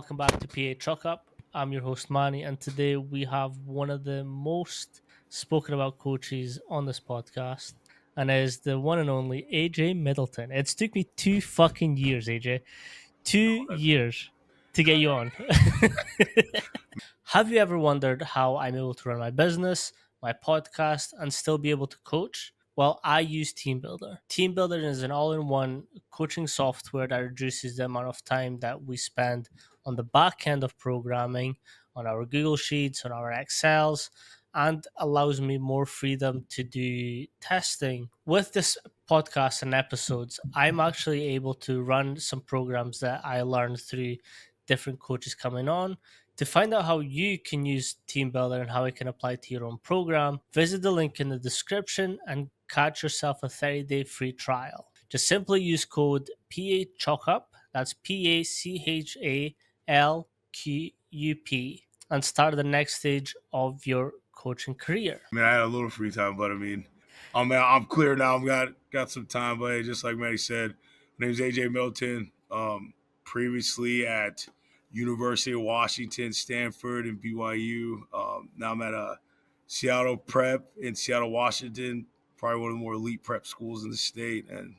welcome back to PA Truck Up. I'm your host Manny, and today we have one of the most spoken about coaches on this podcast, and it is the one and only AJ Middleton. It's took me 2 fucking years, AJ, two years to get you on. Have you ever wondered how I'm able to run my business, my podcast, and still be able to coach? Well, I use TeamBuilder. TeamBuilder is an all in one coaching software that reduces the amount of time that we spend on the back end of programming, on our Google Sheets, on our Excels, and allows me more freedom to do testing. With this podcast and episodes, I'm actually able to run some programs that I learned through different coaches coming on. To find out how you can use TeamBuilder and how it can apply to your own program, visit the link in the description and catch yourself a 30-day free trial. Just simply use code PACHOCUP, that's PACHALQUP, and start the next stage of your coaching career. I mean, I had a little free time, but I'm clear now. I'm got some time, but just like Matty said, my name's AJ Middleton. Previously at University of Washington, Stanford, and BYU. Now I'm at a Seattle Prep in Seattle, Washington. Probably one of the more elite prep schools in the state. And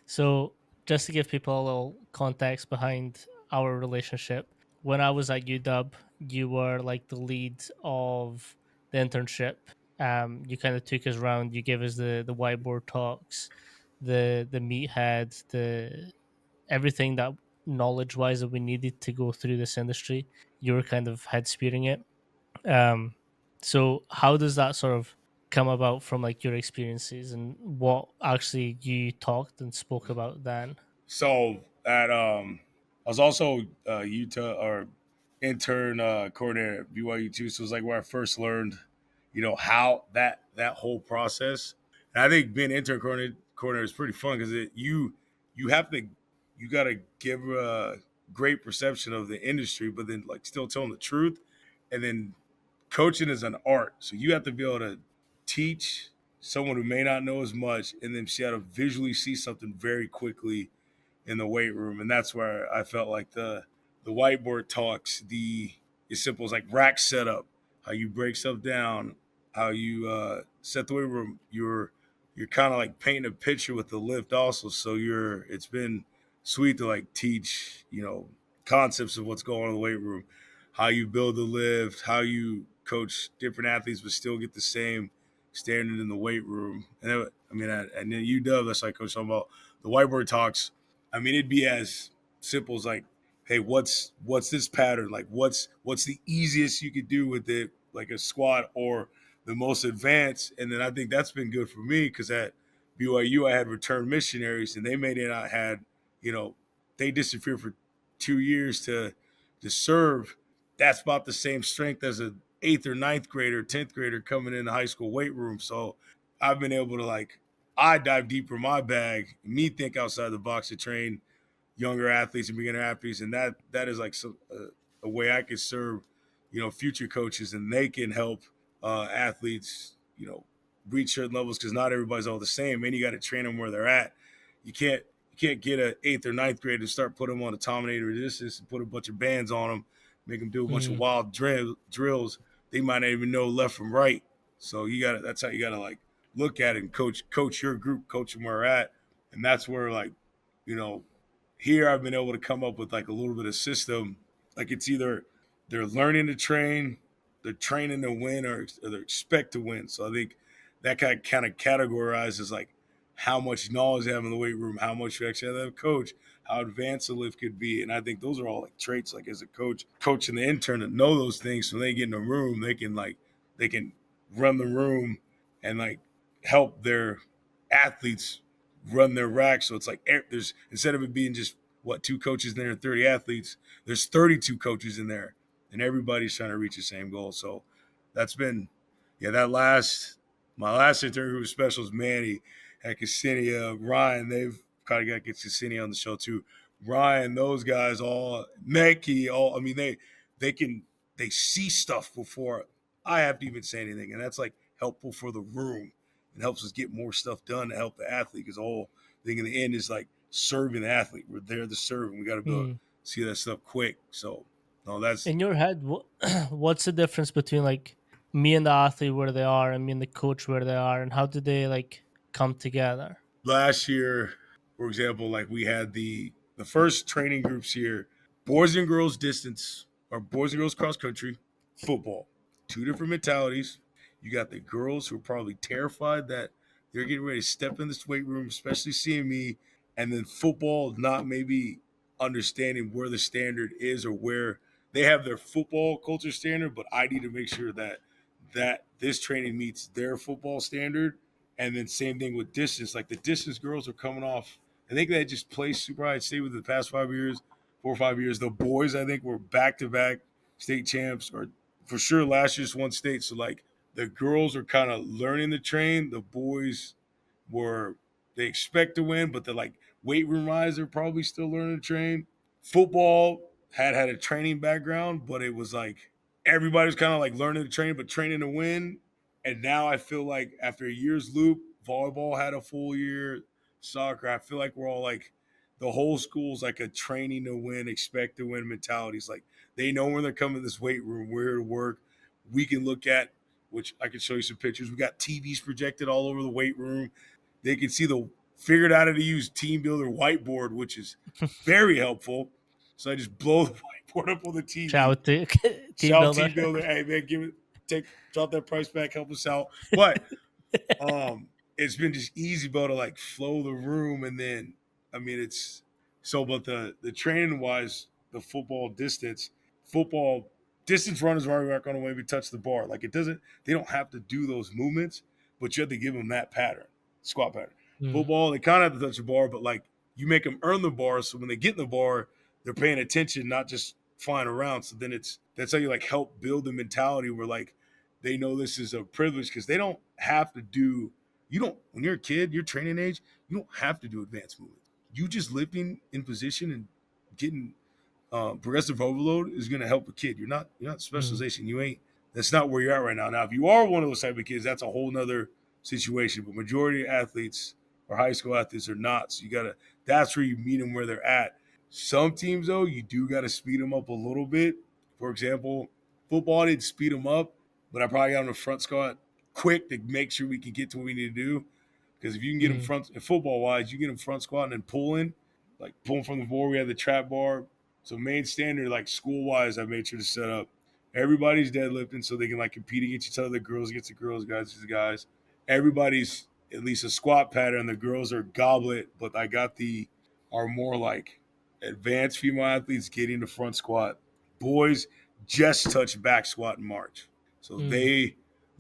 So, just to give people a little context behind our relationship, when I was at UW, you were like the lead of the internship. You kind of took us around. You gave us the whiteboard talks, the meathead, the everything that knowledge wise that we needed to go through this industry. You were kind of head spearing it. Um, so how does that sort of come about from like your experiences and what actually you talked and spoke about then? so at I was also Utah or intern coordinator at BYU too. So it was like where I first learned, how that whole process. And I think being intern coordinator is pretty fun because you have to you got to give a great perception of the industry, but then like still telling the truth. And then coaching is an art, so you have to be able to teach someone who may not know as much, and then she had to visually see something very quickly in the weight room, and that's where I felt like the whiteboard talks, the as simple as like rack setup, how you break stuff down, how you set the weight room. You're kind of like painting a picture with the lift also. So it's been sweet to like teach concepts of what's going on in the weight room, how you build the lift, how you coach different athletes but still get the same standard in the weight room. And then UW, that's like Coach talking about the whiteboard talks. I mean, it'd be as simple as like, hey, what's this pattern? Like, what's the easiest you could do with it, like a squat or the most advanced? And then I think that's been good for me because at BYU I had returned missionaries, and they may not had, they disappeared for 2 years to serve. That's about the same strength as a eighth or ninth grader, 10th grader coming in the high school weight room. So I've been able to like I dive deeper in my bag, me think outside the box to train younger athletes and beginner athletes, and that is like a way I could serve, future coaches, and they can help athletes, reach certain levels because not everybody's all the same, and you got to train them where they're at. You can't get an eighth or ninth grader to start putting them on automated resistance and put a bunch of bands on them, make them do a bunch of Mm, wild drills. They might not even know left from right. So that's how you got to like look at it and coach your group, coach them where they're at, and that's where like you know here I've been able to come up with like a little bit of system. Like it's either they're learning to train, they're training to win, or they expect to win. So I think that kind of categorizes like how much knowledge they have in the weight room, how much you actually have a coach, how advanced the lift could be. And I think those are all like traits like as a coach and the intern to know those things so when they get in the room, they can run the room and like help their athletes run their rack. So it's like there's instead of it being just two coaches in there and 30 athletes, there's 32 coaches in there, and everybody's trying to reach the same goal. So that's been that last my last intern who was special is Manny at Cassinia. Ryan, they've kind of got to get Cassinia on the show too. Ryan, those guys all Mekhi, all I mean they see stuff before I have to even say anything, and that's like helpful for the room. It helps us get more stuff done to help the athlete because the whole thing in the end is like serving the athlete. We're there to serve, and we got to be able to mm. see that stuff quick. So No, that's In your head, what's the difference between like me and the athlete where they are and me and the coach where they are, and how do they like come together? last year, for example, like we had the first training groups here, boys and girls distance or boys and girls cross country, football. Two different mentalities. You got the girls who are probably terrified that they're getting ready to step in this weight room, especially seeing me, and then football not maybe understanding where the standard is or where they have their football culture standard, but I need to make sure that this training meets their football standard. And then same thing with distance. Like the distance girls are coming off. I think they just placed super high state with the past 5 years, 4 or 5 years. The boys, I think, were back to back state champs, or for sure last year's won state. So like the girls are kind of learning the train. The boys were they expect to win, but they're like weight room wise, they're probably still learning to train. Football had a training background, but it was like everybody's kind of like learning to train, but training to win. And now I feel like after a year's loop, volleyball had a full year, soccer. I feel like we're all like the whole school's like a training to win, expect to win mentality. It's like they know when they're coming to this weight room, we're here to work. We can look at, which I can show you some pictures. We got TVs projected all over the weight room. They can see the figured out how to use Team Builder whiteboard, which is very helpful. So I just blow the whiteboard up on the Shout TV. out to team Shout builder. Team Builder, hey man, give it, take, drop that price back, help us out. But it's been just easy, bro, to like flow the room, and then I mean it's so. But the training wise, the football distance runners are already going to maybe touch the bar. Like it doesn't, they don't have to do those movements, but you have to give them that pattern, squat pattern. Mm, Football, they kind of have to touch the bar, but like you make them earn the bar, so when they get in the bar, they're paying attention, not just flying around. So then it's that's how you like help build the mentality where like they know this is a privilege because they don't have to do you don't when you're a kid, your training age, you don't have to do advanced movements. You just lifting in position and getting progressive overload is going to help a kid. You're not mm, specialization. You ain't. That's not where you're at right now. Now, if you are one of those type of kids, that's a whole nother situation. But majority of athletes or high school athletes are not. So you gotta. That's where you meet them where they're at. Some teams though, you do got to speed them up a little bit. For example, football I didn't speed them up, but I probably got on the front squat quick to make sure we can get to what we need to do. Because if you can get them mm, front, football wise, you get them front squat and then pulling, like pulling from the board. We have the trap bar. So main standard, like school wise, I made sure to set up everybody's deadlifting so they can like compete against each other. The girls against the girls, guys against the guys. Everybody's at least a squat pattern. The girls are goblet, but I got the are more like advanced female athletes getting the front squat. Boys just touch back squat in March. So mm, they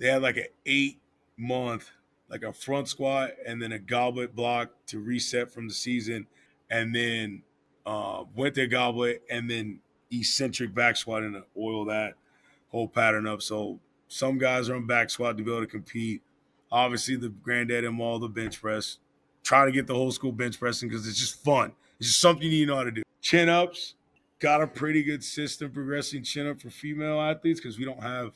had like an 8 month like a front squat and then a goblet block to reset from the season, and then went their goblet and then eccentric back squat and oil that whole pattern up. So some guys are on back squat to be able to compete. Obviously, the granddad and all the bench press. Try to get the whole school bench pressing because it's just fun. It's just something you know how to do. Chin ups, got a pretty good system progressing chin up for female athletes because we don't have,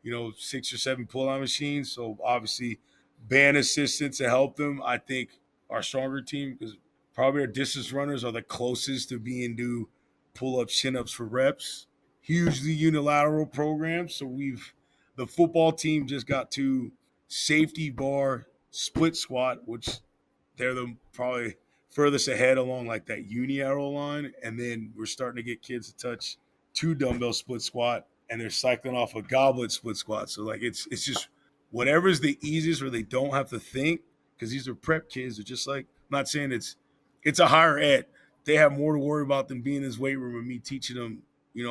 6 or 7 pull out machines. So obviously, band assistance to help them. I think our stronger team because probably our distance runners are the closest to being do pull up chin ups for reps. Hugely unilateral programs. So the football team just got to safety bar split squat, which they're the probably furthest ahead along like that uni arrow line. And then we're starting to get kids to touch 2 dumbbell split squat and they're cycling off a goblet split squat. So like it's just whatever's the easiest where they don't have to think because these are prep kids. They're just like I'm not saying it's a higher ed. They have more to worry about than being in this weight room and me teaching them,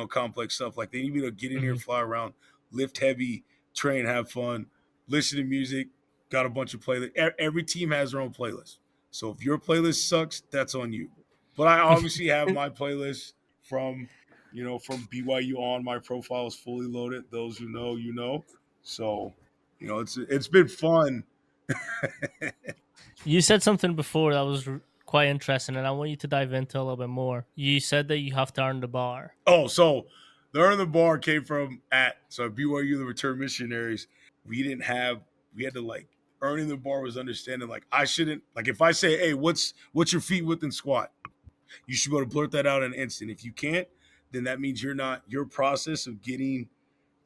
complex stuff. Like they need me to get in here, mm. fly around, lift heavy, train, have fun, listen to music. Got a bunch of playlists. Every team has their own playlist. So if your playlist sucks, that's on you. But I obviously have my playlist from BYU on. My profile is fully loaded. Those who know, you know. So, it's been fun. You said something before that was quite interesting, and I want you to dive into a little bit more. You said that you have to earn the bar. Oh, so the earn the bar came from BYU, the return missionaries. We didn't have we had to like earning the bar was understanding like I shouldn't like if I say, hey, what's your feet width and squat? You should be able to blurt that out in an instant. If you can't, then that means your process of getting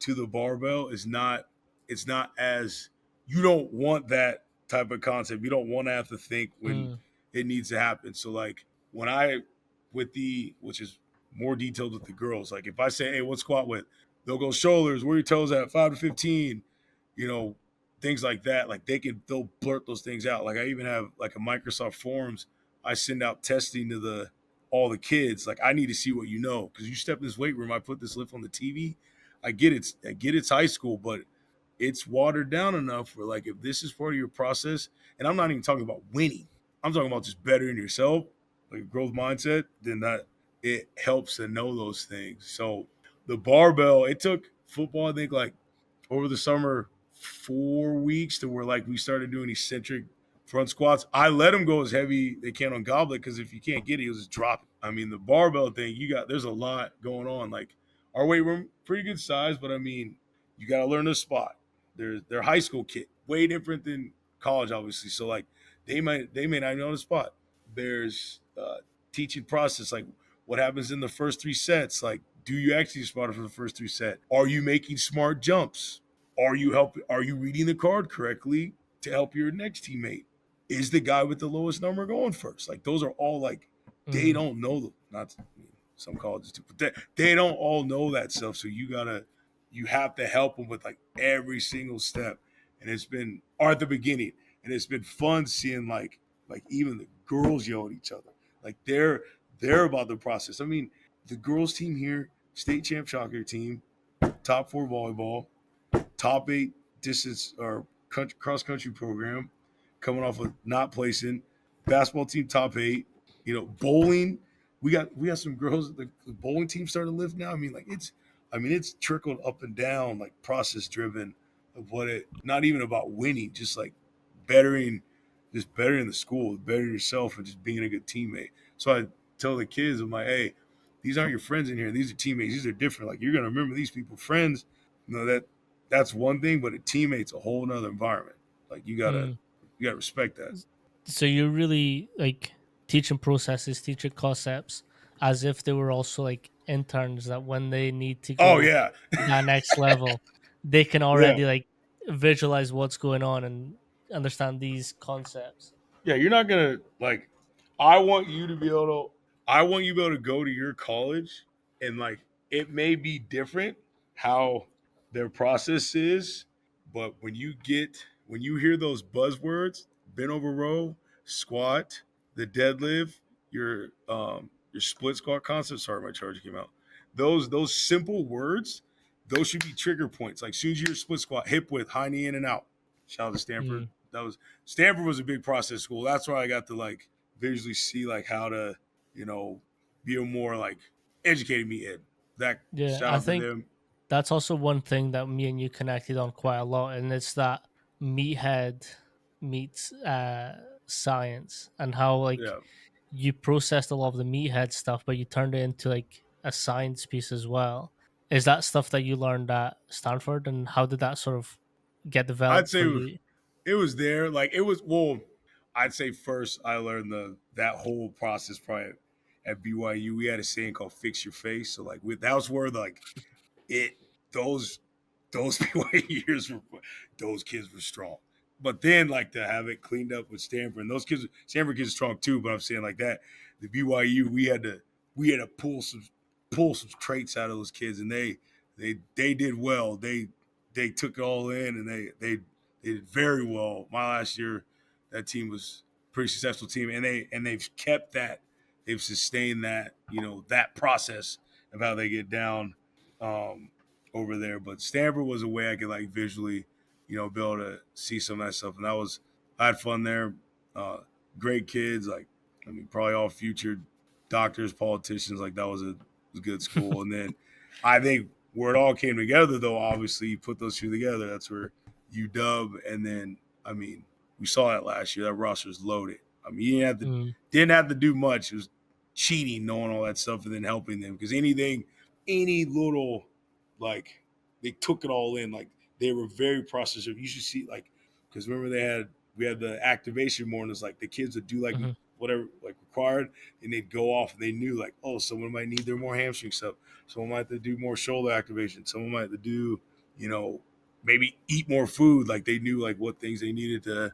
to the barbell is not it's not as you don't want that type of concept. You don't want to have to think when Mm, it needs to happen. So like when I with the which is more detailed with the girls, like if I say, hey, what squat with? They'll go shoulders, where your toes at, 5 to 15, you know, things like that. Like they'll blurt those things out. Like I even have like a Microsoft Forms. I send out testing to the all the kids. Like I need to see what you know. Because you step in this weight room, I put this lift on the TV. I get it's high school, but it's watered down enough where like if this is part of your process, and I'm not even talking about winning, I'm talking about just bettering yourself, like growth mindset, then that it helps to know those things. So the barbell, it took football, I think like over the summer 4 weeks to where like we started doing eccentric front squats. I let them go as heavy they can on goblet because if you can't get it, you'll just drop it. I mean, the barbell thing, there's a lot going on. Like our weight room, pretty good size, but I mean, you got to learn the spot. They're high school kid, way different than college, obviously. So like they may not know the spot. There's teaching process, like what happens in the first 3 sets. Like, do you actually spot it for the first 3 sets? Are you making smart jumps? Are you reading the card correctly to help your next teammate? Is the guy with the lowest number going first? Like those are all like they mm, don't know them. Not I mean, some colleges do, but they don't all know that stuff. So you have to help them with like every single step. And it's been or at the beginning, and it's been fun seeing like even the girls yell at each other. Like they're about the process. I mean, the girls team here, state champ soccer team, top four volleyball, top eight distance or cross country program, coming off of not placing. Basketball team top eight. You know, bowling. We got some girls. The bowling team starting to lift now. I mean it's trickled up and down like process driven of what it. Not even about winning, just like bettering, just bettering the school, bettering yourself, and just being a good teammate. So I tell the kids, I'm like, hey, these aren't your friends in here. These are teammates. These are different. Like you're gonna remember these people. Friends, that's one thing, but a teammate's a whole nother environment. Like mm. you gotta respect that. So you're really like teaching processes, teaching concepts as if they were also like interns that when they need to Oh go yeah, to that next level, they can yeah, already like visualize what's going on and understand these concepts. yeah. You're not gonna like. I want you to be able to. I want you to be able to go to your college and like it may be different how their process is, but when you hear those buzzwords, bent over row, squat, the deadlift, your split squat concept. Sorry, my charger came out. Those simple words, those should be trigger points. Like soon as you hear split squat, hip width, high knee in and out. Shout out to Stanford. Mm. Stanford was a big process school. That's where I got to like visually see like how to, you know, be a more like educated meathead. That Yeah, shout I out to think them. that's also one thing that me and you connected on quite a lot, and it's that meathead meets science, and how like Yeah. you processed a lot of the meathead stuff, but you turned it into like a science piece as well. Is that stuff that you learned at Stanford, and how did that sort of get I'd developed say for you? it was there. Like it was well, I'd say first I learned the that whole process probably at BYU. We had a saying called fix your face. So like that was where like it those BYU years were those kids were strong. But then like to have it cleaned up with Stanford and those kids Stanford kids are strong too, but I'm saying like that, the BYU we had to pull some traits out of those kids and they did well. They took it all in and they did very well. My last year, that team was a pretty successful team and they've kept that, they've sustained that, you know, that process of how they get down um, over there. But Stanford was a way I could like visually, you know, be able to see some of that stuff. And that was I had fun there. Uh, Great kids, like I mean, probably all future doctors, politicians. Like that was a good school. And then I think where it all came together, though, obviously you put those two together. That's where UW, and then I mean, we saw that last year. That roster is loaded. I mean, you Mm, didn't have to do much. It was cheating, knowing all that stuff, and then helping them because any little like they took it all in. Like they were very processor. You should see like because remember we had the activation mornings. Like the kids would do like mhm. whatever like required, and they'd go off and they knew like, oh, someone might need their more hamstring stuff, someone might have to do more shoulder activation, someone might have to do, you know, maybe eat more food. Like they knew like what things they needed to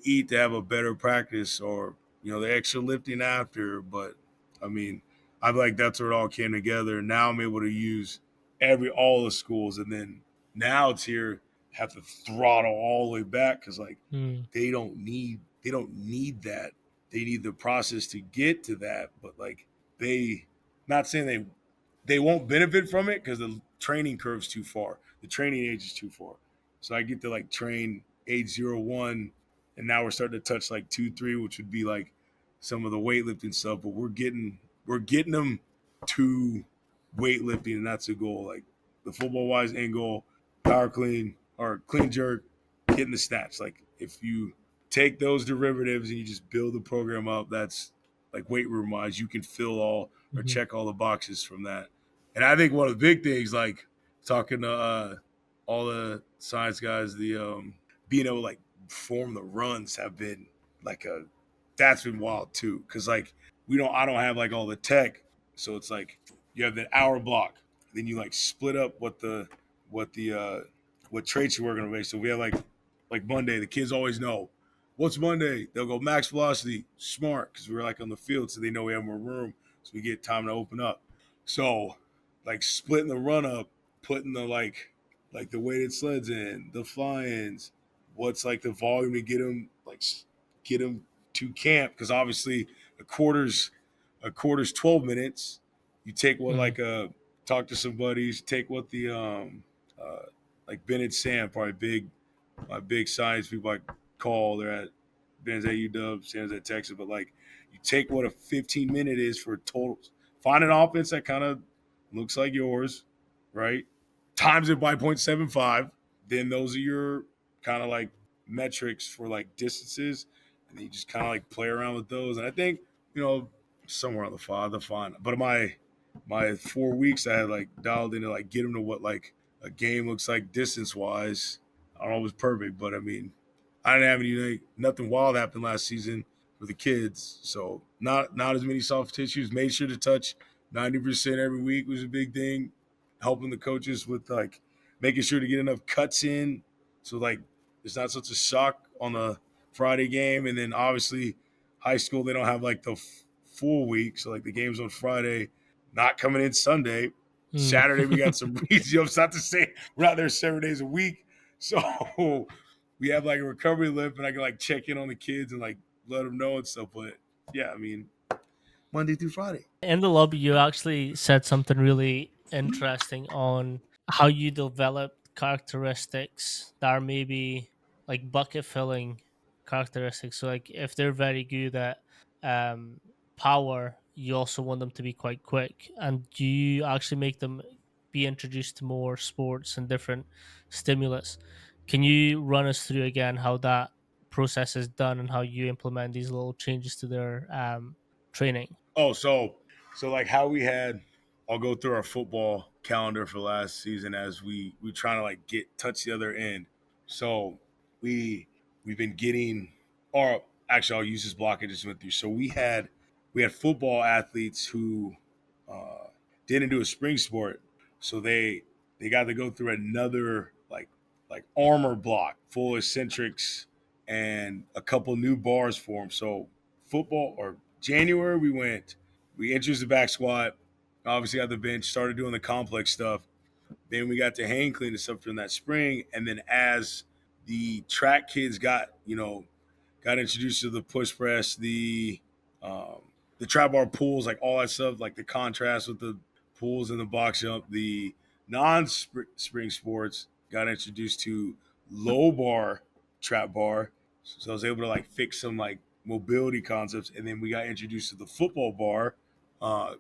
eat to have a better practice, or the extra lifting after. But I mean, I feel like that's where it all came together. Now I'm able to use all the schools, and then now it's here have to throttle all the way back because like Mm. they don't need that. They need the process to get to that, but like they not saying they won't benefit from it because the training curve's too far. The training age is too far. So I get to like train age 0 1, and now we're starting to touch like 2 3, which would be like some of the weightlifting stuff. But we're getting them to weightlifting, and that's the goal. Like the football wise end goal, power clean or clean jerk, getting the stats. Like if you take those derivatives and you just build the program up, that's like weight room wise, you can fill all or Mhm. check all the boxes from that. And I think one of the big things, like talking to all the science guys, the being able to like form the runs have been like a that's been wild too. Cause like I don't have like all the tech. So it's like you have that hour block. Then you like split up what the what traits you're working on. So we have like Monday, the kids always know what's Monday. They'll go max velocity, smart, because we're like on the field, so they know we have more room, so we get time to open up. So like splitting the run up, putting the like the weighted sleds in, the fly-ins, what's like the volume to get them to camp, because obviously a quarter's a quarter's 12 minutes. You take what Mm. like talk to some buddies, take what the like Ben and Sam, probably my big science people I call. They're at Ben's at UW, Sam's at Texas. But like you take what a 15-minute is for total, find an offense that kind of looks like yours, right? Times it by 0.75. Then those are your kind of like metrics for like distances. And then you just kind of like play around with those. And I think, somewhere on the fine. But my 4 weeks I had like dialed into like get them to what like a game looks like distance wise. I don't know if it was perfect, but I mean, I didn't have any nothing wild happen last season with the kids, so not as many soft tissues. Made sure to touch 90% every week was a big thing. Helping the coaches with like making sure to get enough cuts in, so like it's not such a shock on the Friday game, and then obviously high school they don't have like the full week, so like the games on Friday, not coming in Sunday. Mm. Saturday we got some reason. It's not to say we're not there 7 days a week, so we have like a recovery lift, and I can like check in on the kids and like let them know and stuff. But yeah, I mean, Monday through Friday. In the lobby, you actually said something really interesting on how you develop characteristics that are maybe like bucket filling characteristics. So, like if they're very good at um, power, you also want them to be quite quick. And do you actually make them be introduced to more sports and different stimulus? Can you run us through again how that process is done and how you implement these little changes to their training? Oh, so like how we had, I'll go through our football calendar for last season as we trying to like get touch the other end. So we we've been getting, or actually I'll use this block I just went through. So we had football athletes who uh, didn't do a spring sport, so they got to go through another like armor block full of eccentrics and a couple new bars for them. So football or January we introduced the back squat, obviously got the bench, started doing the complex stuff. Then we got to hang clean and stuff during that spring. And then as the track kids got introduced to the push press, the trap bar pulls, like all that stuff, like the contrast with the pulls and the box jump, the non-spring sports got introduced to low bar trap bar. So I was able to like fix some like mobility concepts, and then we got introduced to the football bar,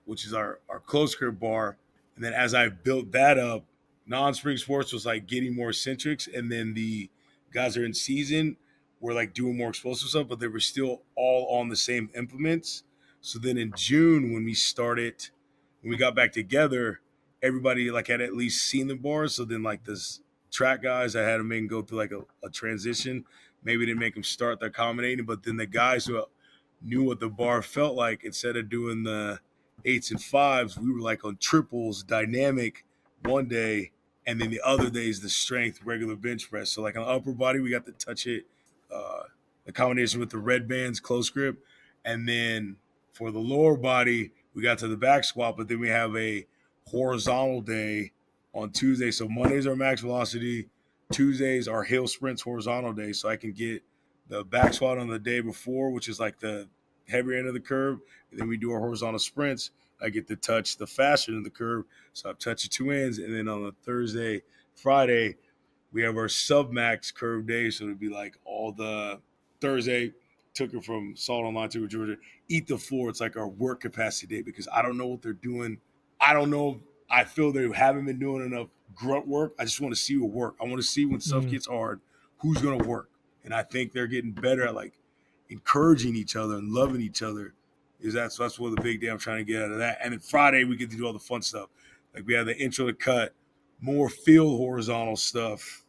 which is our close grip bar. And then as I built that up, non-spring sports was like getting more centrics, and then the guys that are in season were like doing more explosive stuff, but they were still all on the same implements. So then in June, when we got back together, everybody like had at least seen the bars. So then like this track guys, I had them go through like a transition. Maybe didn't make them start their accommodating, but then the guys who knew what the bar felt like. Instead of doing the eights and fives, we were like on triples, dynamic one day, and then the other day is the strength regular bench press. So like on upper body, we got to touch it, the combination with the red bands, close grip, and then for the lower body, we got to the back squat, but then we have a horizontal day on Tuesday. So Mondays are max velocity, Tuesdays are hill sprints horizontal days. So I can get the back squat on the day before, which is like the heavier end of the curve. And then we do our horizontal sprints. I get to touch the faster end of the curve. So I'm touching two ends. And then on the Thursday, Friday, we have our sub max curve day. So it'd be like all the Thursday, took it from Salt Online to Georgia, eat the floor. It's like our work capacity day because I don't know what they're doing. I don't know. I feel they haven't been doing enough grunt work. I just want to see what work. I want to see when stuff Mm. gets hard, who's going to work. And I think they're getting better at like encouraging each other and loving each other. Is that's what the big day I'm trying to get out of that. And then Friday we get to do all the fun stuff. Like we have the intro to cut, more field horizontal stuff,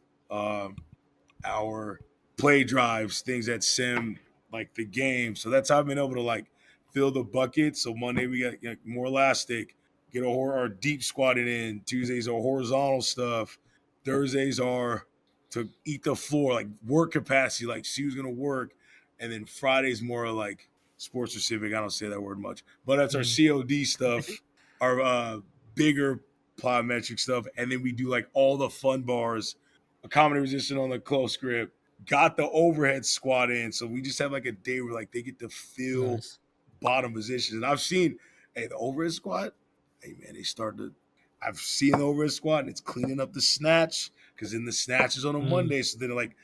our play drives, things that sim like the game. So that's how I've been able to like fill the bucket. So Monday we got like, more elastic, get our deep squatting in. Tuesdays are horizontal stuff. Thursdays are to eat the floor, like work capacity, like see who's gonna work. And then Fridays more like sports specific. I don't say that word much, but that's our Mm. COD stuff, our bigger plyometric stuff, and then we do like all the fun bars, a comedy position on the close grip, got the overhead squat in. So we just have like a day where like they get to feel Nice. bottom positions. And I've seen, hey, the overhead squat, hey man, they start to. I've seen the overhead squat and it's cleaning up the snatch because then the snatch is on a Mm. Monday, so then like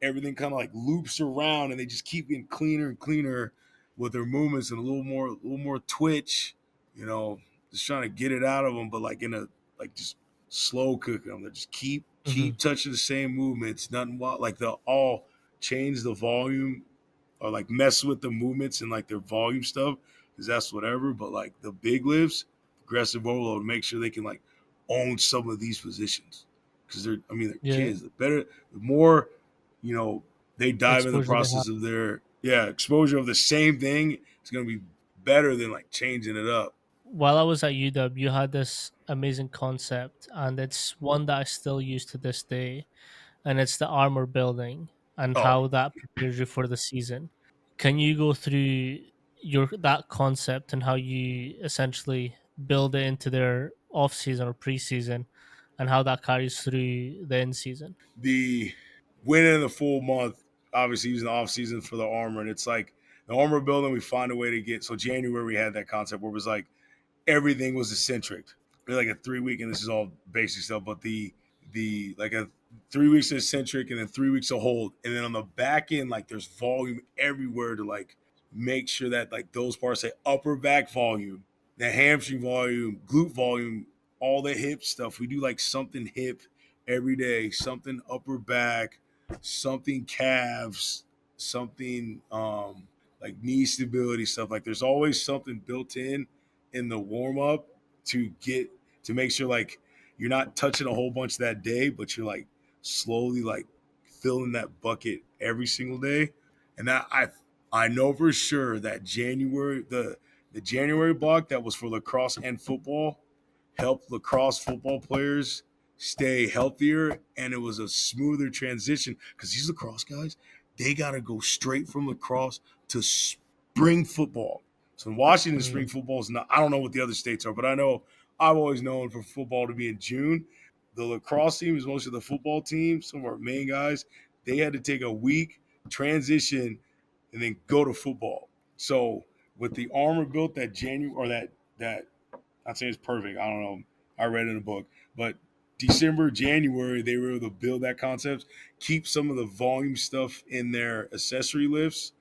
everything kind of like loops around and they just keep getting cleaner and cleaner with their movements and a little more twitch, you know, just trying to get it out of them, but like in a like just slow cooking them. They just Hmm. keep touching the same movements. Nothing wild. Like they'll all change the volume or like mess with the movements and like their volume stuff because that's whatever. But like the big lifts, aggressive overload, make sure they can like own some of these positions because they're Yeah. kids. The better, the more, you know, they dive in the Exposure they have. process of their exposure of the same thing. It's gonna be better than like changing it up. While I was at UW, you had this amazing concept, and it's one that I still use to this day, and it's the armor building and Oh, how that prepares you for the season. Can you go through your that concept and how you essentially build it into their off season or preseason, and how that carries through the in season? the winning the full month, obviously using the off season for the armor, and it's like the armor building. We find a way to get. So January we had that concept where it was like everything was eccentric. Like a 3 week, and this is all basic stuff, but the like a 3 weeks of eccentric and then 3 weeks of hold, and then on the back end, like there's volume everywhere to like make sure that like those parts say upper back volume, the hamstring volume, glute volume, all the hip stuff. We do like something hip every day, something upper back, something calves, something like knee stability stuff. Like there's always something built in the warm up to get to make sure like you're not touching a whole bunch that day, but you're like slowly like filling that bucket every single day. And that I know for sure that the January block that was for lacrosse and football helped lacrosse football players stay healthier, and it was a smoother transition because these lacrosse guys, they got to go straight from lacrosse to spring football. So in Washington, spring Mm. football is not. I don't know what the other states are, but I know I've always known for football to be in June. The lacrosse team is most of the football team. Some of our main guys, they had to take a week transition and then go to football. So with the armor built that January or that I'd say it's perfect. I don't know. I read it in a book, but December, January, they were able to build that concept, keep some of the volume stuff in their accessory lifts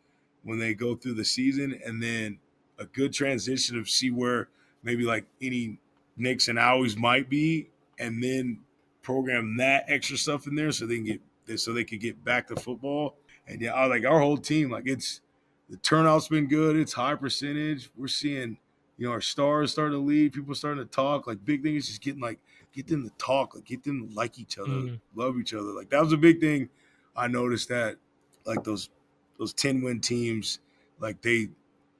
when they go through the season, and then a good transition of see where maybe like any nicks and owies might be, and then program that extra stuff in there so they can so they could get back to football. And yeah, I like our whole team. Like it's the turnout's been good. It's high percentage. We're seeing our stars starting to lead. People starting to talk. Like big thing is just getting like get them to talk. Like get them to like each other, Mm. love each other. Like that was a big thing. I noticed that like those 10-win teams, like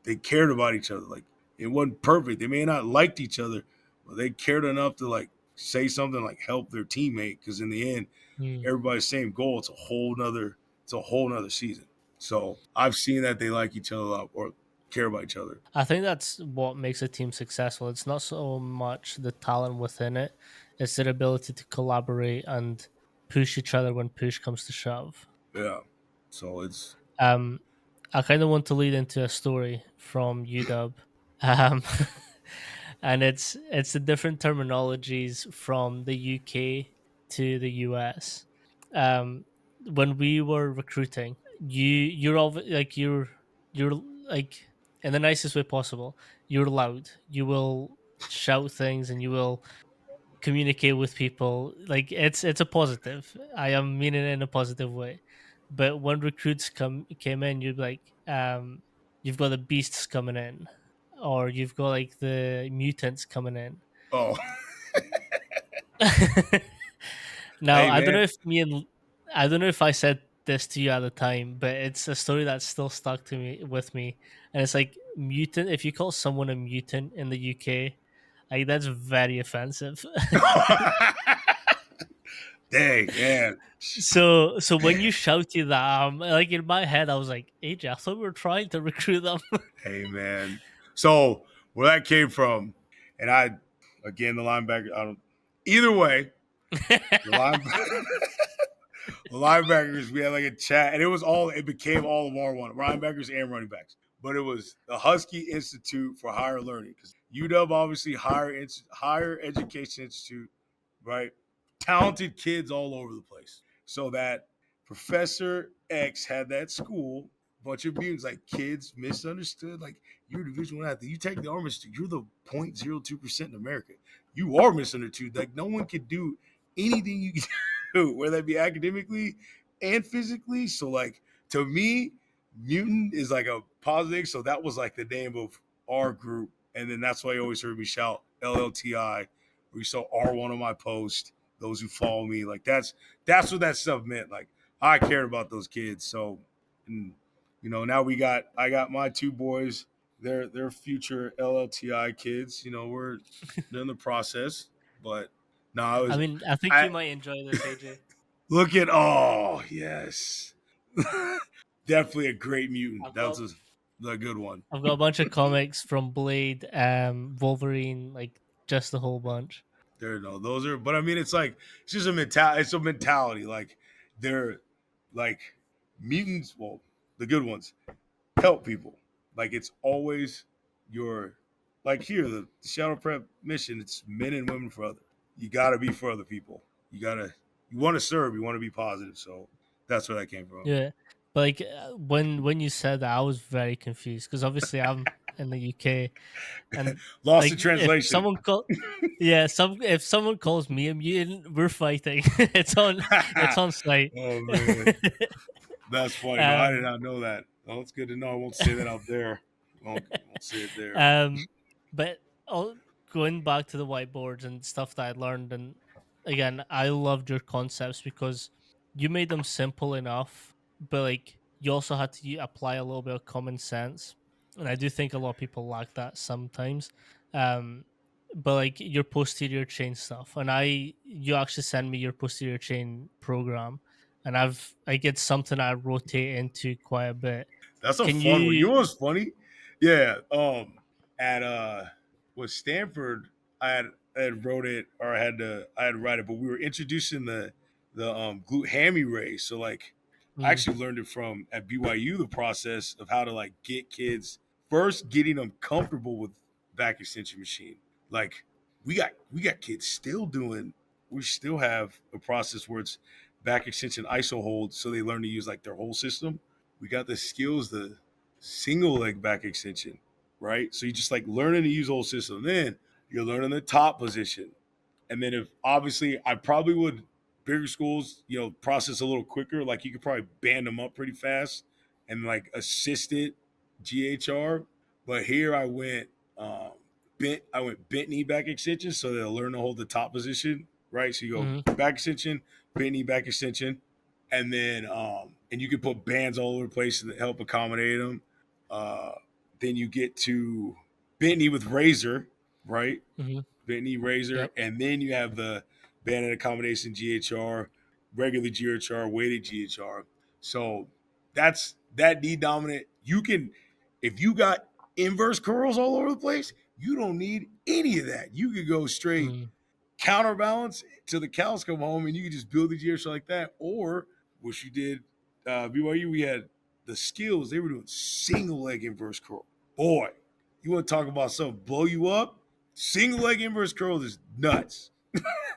they cared about each other. Like it wasn't perfect. They may not liked each other, but they cared enough to like say something like help their teammate because in the end, Mm. everybody's same goal. It's a whole nother season. So I've seen that they like each other a lot or care about each other. I think that's what makes a team successful. It's not so much the talent within it; it's their ability to collaborate and push each other when push comes to shove. Yeah. So it's Um, I kind of want to lead into a story from UW, um, and it's the different terminologies from the UK to the US. Um, when we were recruiting, you're all like you're like in the nicest way possible. You're loud. You will shout things and you will communicate with people. Like it's a positive. I am meaning it in a positive way. But when recruits came in, you'd be like, you've got the beasts coming in, or you've got like the mutants coming in. oh Now hey man. I don't know if I said this to you at the time, but it's a story that's still stuck to me with me. And it's like mutant. If you call someone a mutant in the UK, like that's very offensive. Dang, man. So when you shouted that, like in my head, I was like, AJ, I thought we were trying to recruit them. Hey man. So where that came from, and I again the linebacker. I don't. Either way, the linebacker. The linebackers, we had like a chat, and it became all of R1, linebackers and running backs. But it was the Husky Institute for Higher Learning because UW obviously higher education institute, right? Talented kids all over the place. So that Professor X had that school, bunch of mutants, like kids misunderstood. Like you're a Division One athlete, you take the Army Institute, you're the 0.02% in America. You are misunderstood. Like no one could do anything you can do, whether that be academically and physically. So like to me, mutant is like a positive. So that was like the name of our group. And then that's why you always heard me shout LLTI, or you saw R1 on my post. Those who follow me, like that's what that stuff meant. Like I cared about those kids. So, and now I got my two boys. They're future LLTI kids. We're in the process, but no, I mean, I think I you might enjoy this, AJ. look at oh yes, definitely a great mutant. I've That was got a good one. I've got a bunch of comics from Blade, Wolverine, like just a whole bunch. There, no, those are. But I mean, it's just a mentality. It's a mentality. Like they're like mutants. Well, the good ones help people. Like it's always your like here the shadow prep mission. It's men and women for other. You got to be for other people. You want to serve. You want to be positive. So that's where that came from. Yeah, but like when you said that, I was very confused because obviously I'm in the UK, and Lost like in translation. if someone calls me a mutant, we're fighting. It's on site. Oh man, that's funny. No, I did um, not know that. Oh, it's good to know. I won't say that out there. Won't say it there. um, but going back to the whiteboards and stuff that I learned, and again, I loved your concepts because you made them simple enough, but like you also had to apply a little bit of common sense, and I do think a lot of people lack that sometimes. Um, but like your posterior chain stuff, and you actually send me your posterior chain program, and like it's something I rotate into quite a bit. That's a Can fun one. You you? know what's funny? Yeah. At with Stanford, I had wrote it or I had to write it, but we were introducing the glute hammy race. So like I Mm, actually learned it from at BYU the process of how to like get kids first getting them comfortable with back extension machine. Like we got kids still doing we still have a process where it's back extension iso hold so they learn to use like their whole system. We got the skills, the single leg back extension, right? So you just like learning to use the whole system. Then you're learning the top position. And then if obviously I probably would bigger schools, process a little quicker. Like you could probably band them up pretty fast and like assisted GHR. But here um I went bent knee back extension so they'll learn to hold the top position, right? So you mhm. go back extension, bent knee back extension, and then and you can put bands all over the place to help accommodate them. Uh, then you get to Bentley with Razor, right? Hmm. Bentley Razor, Yep. and then you have the banded accommodation GHR, regular GHR, weighted GHR. So that's that D dominant. You can, if you got inverse curls all over the place, you don't need any of that. You could go straight Mm. counterbalance till the cows come home, and you can just build the GHR like that. Or what you did, BYU, we had the skills. They were doing single leg inverse curl. Boy, you want to talk about something blow you up? Single leg inverse curl is nuts.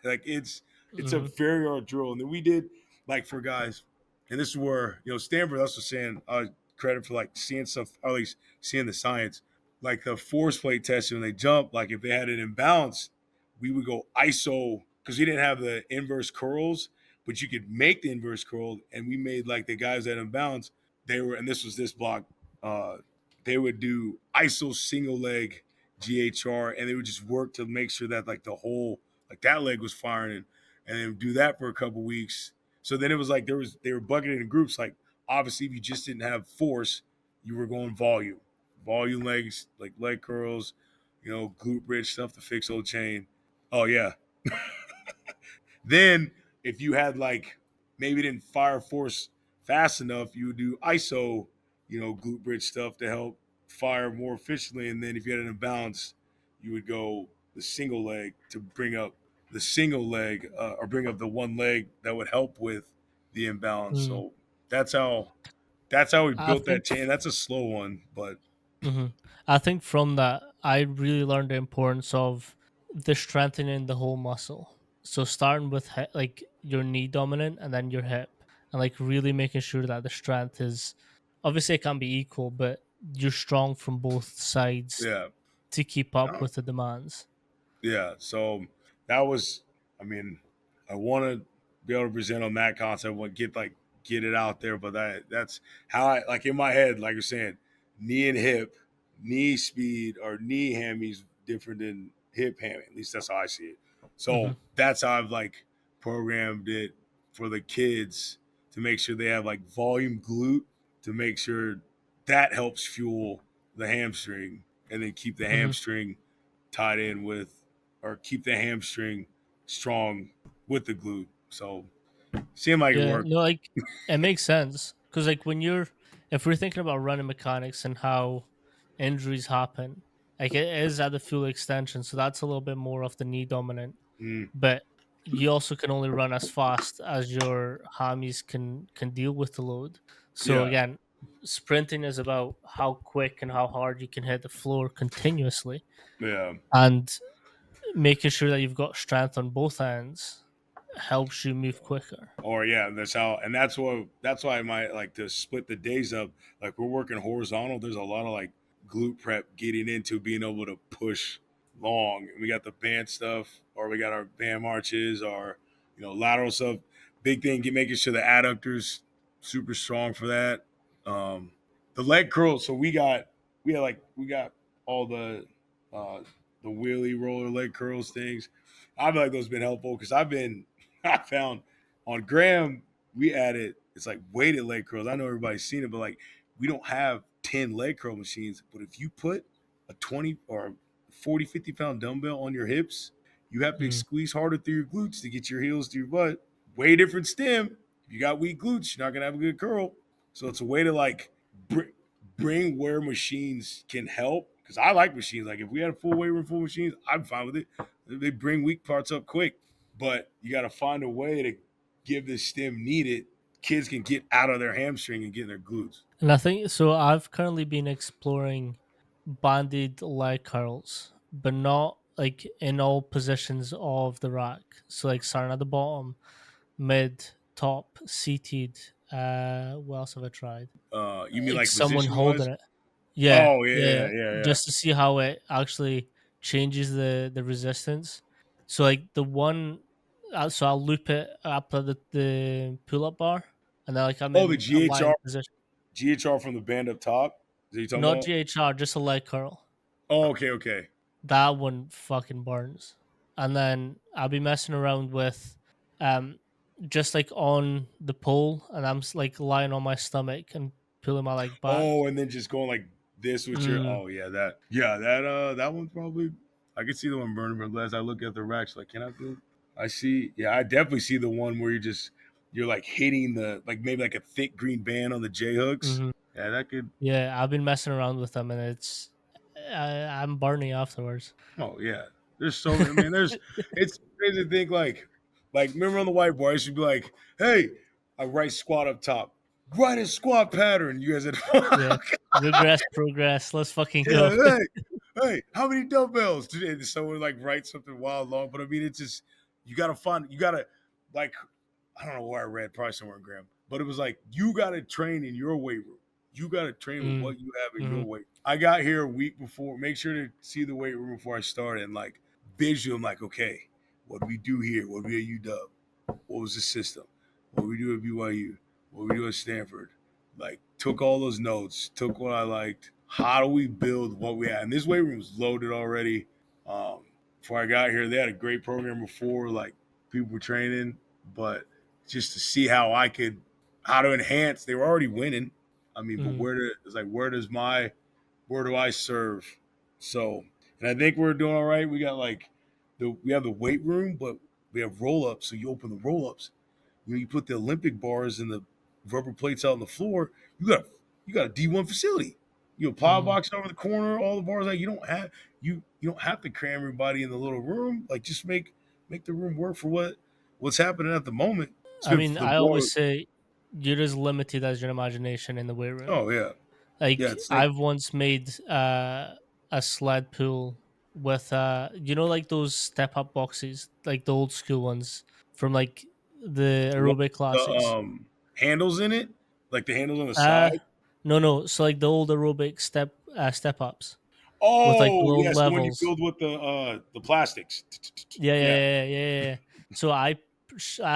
Like it's a Hmm. very hard drill. And then we did like for guys, and this is where Stanford. That's what saying credit for like seeing stuff, or at least seeing the science. Like the force plate test when they jump, like if they had an imbalance, we would go ISO because we didn't have the inverse curls, but you could make the inverse curl, and we made like the guys that imbalance. They were, and this was this block. Uh, they would do ISO single leg GHR, and they would just work to make sure that like the whole like that leg was firing, and then do that for a couple weeks. So then it was like they were bucketed in groups. Like obviously, if you just didn't have force, you were going volume legs like leg curls, glute bridge stuff to fix old chain. Oh yeah. Then if you had like maybe didn't fire force fast enough, you would do ISO, glute bridge stuff to help fire more efficiently. And then if you had an imbalance, you would go the single leg to bring up the single leg or bring up the one leg that would help with the imbalance. Mm. So that's how we I built that think. chain. That's a slow one, but Hmm. I think from that, I really learned the importance of the strengthening the whole muscle. So starting with like your knee dominant and then your hip, and like really making sure that the strength is obviously it can be equal, but you're strong from both sides yeah. to keep up No, with the demands. yeah, so that was, I mean, I want to be able to present on that concept, want get it out there, but that's how I like in my head, like you're saying, knee and hip, knee speed or knee hammies different than hip hammy. At least that's how I see it. Hmm. So that's how I've like programmed it for the kids to make sure they have like volume glute to make sure that helps fuel the hamstring and then keep the Hmm. hamstring tied in with or keep the hamstring strong with the glute. So seemed like it Yeah, worked. no, like it makes sense because like when you're if we're thinking about running mechanics and how injuries happen, like it is at the full extension, so that's a little bit more of the knee dominant, Mm, but you also can only run as fast as your hammies can deal with the load. So yeah, again, sprinting is about how quick and how hard you can hit the floor continuously, yeah. and making sure that you've got strength on both ends helps you move quicker. Or yeah, that's how, and that's why I might like to split the days up. Like we're working horizontal. There's a lot of like glute prep getting into being able to push long. And we got the band stuff, or we got our band marches, or lateral stuff. Big thing, get making sure the adductors super strong for that. Um, the leg curls. So we got all uh, the wheelie roller leg curls things. I feel like those have been helpful because I found on Graham, we added it's like weighted leg curls. I know everybody's seen it, but like we don't have 10 leg curl machines. But if you put a 20 or 40, 50 pound dumbbell on your hips, you have to Mm. squeeze harder through your glutes to get your heels to your butt. Way different stem. If you got weak glutes, you're not gonna have a good curl. So it's a way to like br- bring where machines can help. Because I like machines. Like if we had a full weight room full of machines, I'm fine with it. They bring weak parts up quick, but you got to find a way to give the stem needed. Kids can get out of their hamstring and get in their glutes. And I think so. I've currently been exploring banded leg curls, but not like in all positions of the rack. So like starting at the bottom, mid, top, seated. What else have I tried? You mean Like like someone position holding wise? it. Yeah, Oh yeah, yeah, yeah, yeah, yeah. just to see how it actually changes the resistance. So like the one, so I'll loop it up at the pull up bar, and then like I'm Oh, the in a lying GHR, position. GHR from the band up top. Is that you talking Not about? GHR, just a leg curl. Oh, okay, okay. That one fucking burns. And then I'll be messing around with um just like on the pole, and I'm like lying on my stomach and pulling my leg back. Oh, and then just going like this with your Mm, oh that one probably I can see the one burning but as I look at the racks like can I do I see I definitely see the one where you're like hitting the like maybe like a thick green band on the J hooks. mhm. Yeah, that could Yeah, I've been messing around with them, and I'm burning afterwards. oh yeah. There's so many I mean there's it's crazy to think like remember on the whiteboard I used to be like, hey, I write squat up top. Write a squat pattern. You guys had Yeah, regress, progress. Let's fucking go. yeah, hey, hey, how many dumbbells? Did someone like write something wild long? But I mean, it's just you gotta like I don't know where I read, probably somewhere in Graham, but it was like you gotta train in your weight room. You gotta train with Mm, what you have in your mhm, weight. I got here a week before. Make sure to see the weight room before I started, and like visual. I'm like, okay, what do we do here? What do we at UW? What was the system? What we do at BYU? What we do at Stanford? Like, took all those notes, took what I liked. How do we build what we had? And this weight room was loaded already. Um, Before I got here, they had a great program before, like people were training, but just to see how to enhance. They were already winning. I mean, but mm, it's like where do I serve? So, and I think we're doing all right. We got like we have the weight room, but we have roll ups. So you open the roll ups, you put the Olympic bars and the rubber plates out on the floor. You got a D1 facility. You know, power mm. box over the corner, all the bars. Like you don't have to cram everybody in the little room. Like just make the room work for what's happening at the moment. It's I been mean, for the I always war. say you're as limited as your imagination in the weight room. Oh yeah, yeah. Like It's like I've once made a sled pull with like those step up boxes, like the old school ones from like the the one aerobic with the classes. handles in it, like the handles on the Uh side. no, so like the old aerobic step ups with like the Oh little yes, the one you levels. build with the plastics. Yeah, Yeah, yeah, yeah, yeah, yeah, yeah. So I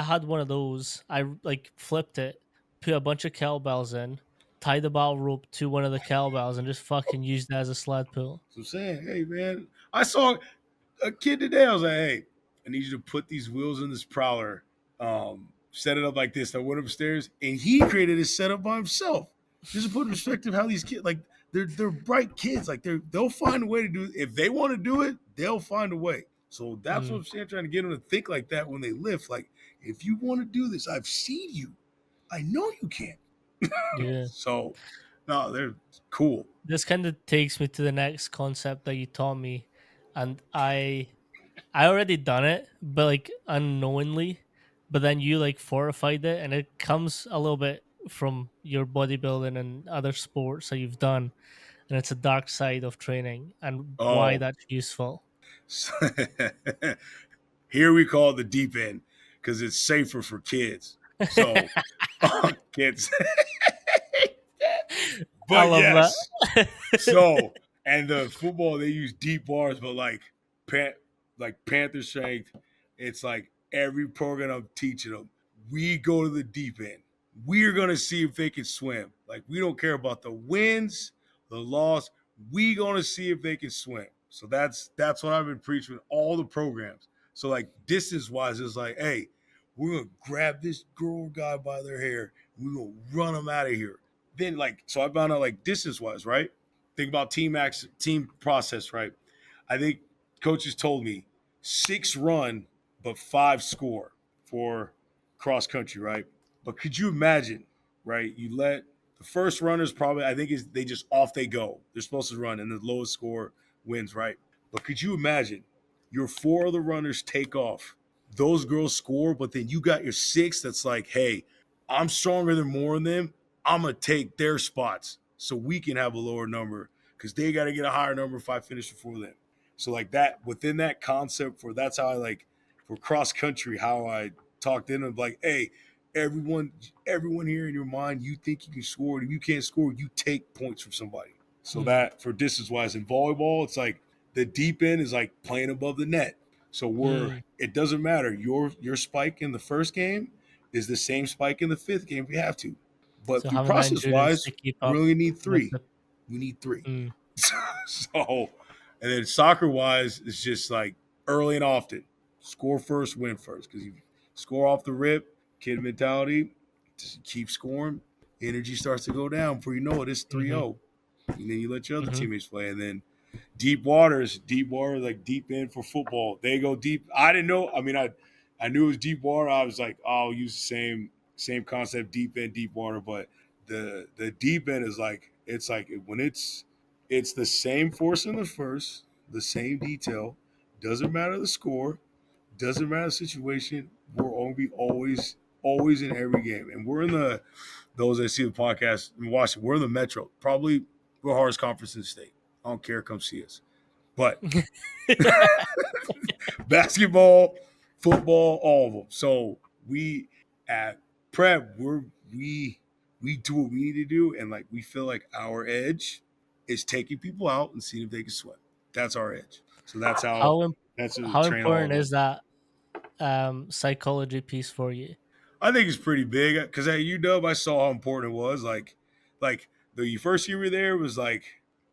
had one of those. I like flipped it, put a bunch of kettlebells in, tied the bottle rope to one of the kettlebells, and just fucking used it as a sled pull. so I'm saying, hey man, I saw a kid today. I was like, hey, I need you to put these wheels in this prowler, set it up like this. I went upstairs and he created a setup by himself. Just to put in perspective how these kids like they're bright kids. Like they'll find a way to do it. If they want to do it, they'll find a way. So that's what Mm, I'm saying, trying to get them to think like that when they lift. Like, if you want to do this, I've seen you. I know you can. yeah. So no, they're cool. This kind of takes me to the next concept that you taught me, and I already done it, but like unknowingly, but then you like fortified it, and it comes a little bit from your bodybuilding and other sports that you've done, and it's a dark side of training and why Oh, that's useful. so here we call it the deep end because it's safer for kids. So kids, I but love yes. that. So and the football they use deep bars, but pan, like Panther strength. It's like every program I'm teaching them, we go to the deep end. We're gonna see if they can swim. Like we don't care about the wins, the loss. We gonna see if they can swim. So that's what I've been preaching with all the programs. So like distance wise, it's like, hey, we're gonna grab this girl or guy by their hair. We're gonna run them out of here. Then like so I found out like distance wise, right? Think about team process, right? I think coaches told me 6 run, but 5 score for cross country, right? But could you imagine, right? You let the first runners probably, I think, is they just off they go. They're supposed to run, and the lowest score wins, right? But could you imagine your 4 other runners take off? Those girls score, but then you got your 6 that's like, hey, I'm stronger than more of them. I'm gonna take their spots so we can have a lower number because they got to get a higher number if I finish before them. So like that within that concept for that's how I like for cross country how I talked in of like, hey, everyone here in your mind, you think you can score. If you can't score, you take points from somebody. So Mm, that for distance wise in volleyball, it's like the deep end is like playing above the net. So mm. it doesn't matter. Your spike in the first game is the same spike in the fifth game if we have to. But So through having that process endurance wise, to keep we up only need with three. the We need three. mm, So, and then soccer wise, it's just like early and often. Score first, win first. Because you score off the rip, kid mentality, just keep scoring. Energy starts to go down before you know it, it's 3 hmm 0. and then you let your other Hmm. teammates play, and then deep water, like deep end for football. They go deep. I didn't know. I mean, I knew it was deep water. I was like, oh, I'll use the same concept, deep end, deep water. But the deep end is like it's like when it's the same force in the first, the same detail. Doesn't matter the score. Doesn't matter the situation. We're gonna be always in every game, and we're in the those that see the podcast and watch it. We're in the Metro. Probably the hardest conference in the state. I don't care. Come see us. But basketball, football, all of them. So we at prep, we do what we need to do, and like we feel like our edge is taking people out and seeing if they can swim. That's our edge. So how im- that's how we how train all important of is them. that psychology piece for you? I think it's pretty big because at UW I saw how important it was. Like the first year we were there was like,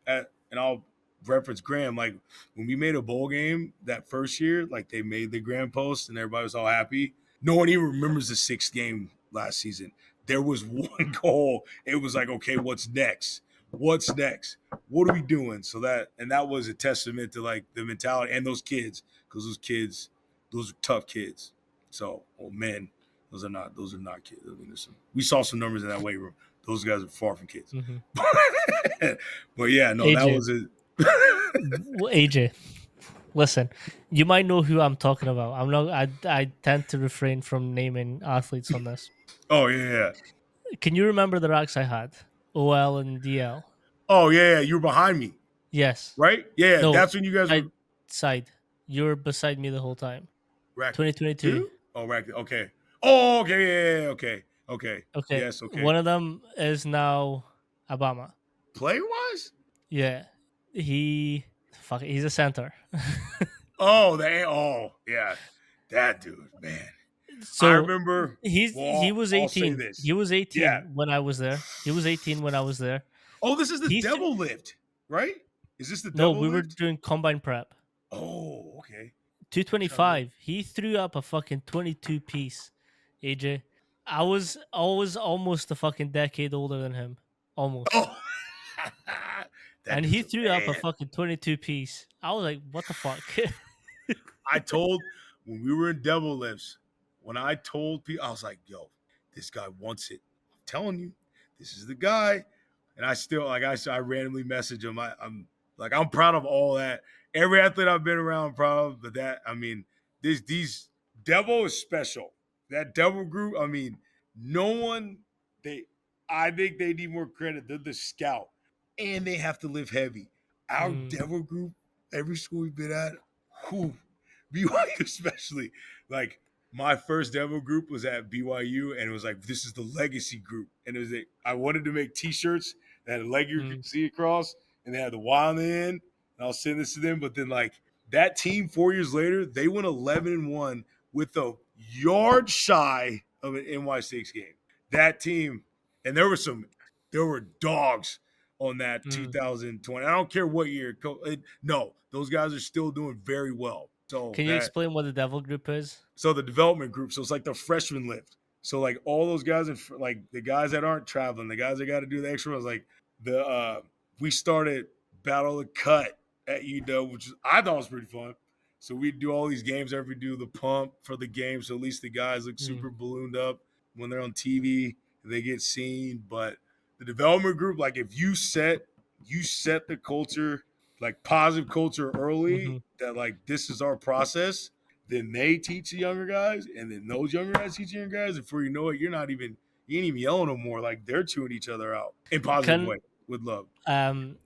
and I'll reference Graham. Like when we made a bowl game that first year, like they made the Grand Post and everybody was all happy. No one even remembers the sixth game last season. There was one goal. It was like, okay, what's next? What's next? What are we doing? So that was a testament to like the mentality and those kids because those are tough kids. So, oh man, those are not kids. I mean, we saw some numbers in that weight room. Those guys are far from kids. Hmm. But yeah, no, that AJ, was it. AJ, listen, you might know who I'm talking about. I'm not. I tend to refrain from naming athletes on this. Oh yeah, yeah. Can you remember the racks I had? OL and DL. Oh yeah, yeah. You were behind me, Yes. right? Yeah, No. that's when you guys were Side. You're beside me the whole time. rack 2022. two. Oh, rack. Okay. Oh, okay. Yeah, yeah, okay. Okay. Okay. Yes. Okay. One of them is now Obama. Player wise. Yeah. He. Fuck it, he's a center. Oh, oh yeah. That dude, man. I So remember. he Well, was I'll say 18. this. He was Yeah. 18 when I was there. He was 18 when I was there. Oh, this is the He th- devil lift, right? Is this the no, devil we were lift? doing combine prep. Oh, okay. Trying to 225. He threw up a fucking 22 piece. AJ. I was almost a fucking decade older than him. Almost. Oh, that And dude's he a threw up a man. fucking 22 piece. I was like, what the fuck? I told when we were in devil lifts, when I told people, I was like, yo, this guy wants it. I'm telling you, this is the guy. And I still, like I said, I randomly message him. I'm like, I'm proud of all that. Every athlete I've been around, I'm proud of. But that, I mean, these devil is special. That devil group, I mean, no one, they, I think they need more credit. They're the scout. And they have to live heavy. Our Mm, devil group, every school we've been at, whew, BYU especially. Like my first demo group was at BYU, and it was like this is the legacy group, and it was like I wanted to make T-shirts that had a leg you mm, could see across, and they had the Y on the end. And I'll send this to them, but then like that team 4 years later, they went 11-1 with a yard shy of an NY6 game. That team, and there were dogs on that mm. 2020. I don't care what year. No, those guys are still doing very well. Can you explain what the devil group is? So the development group. So it's like the freshman lift. So like all those guys and like the guys that aren't traveling, the guys that got to do the extra ones. Like we started Battle of the Cut at UW, which I thought was pretty fun. So we do all these games every do the pump for the game. So at least the guys look Mm, super ballooned up when they're on TV. They get seen. But the development group, like if you set the culture, like positive culture early, hmm. that like this is our process, then they teach the younger guys, and then those younger guys teach the younger guys. And before you know it, you ain't even yelling no more. Like they're chewing each other out in a positive Can way with love. um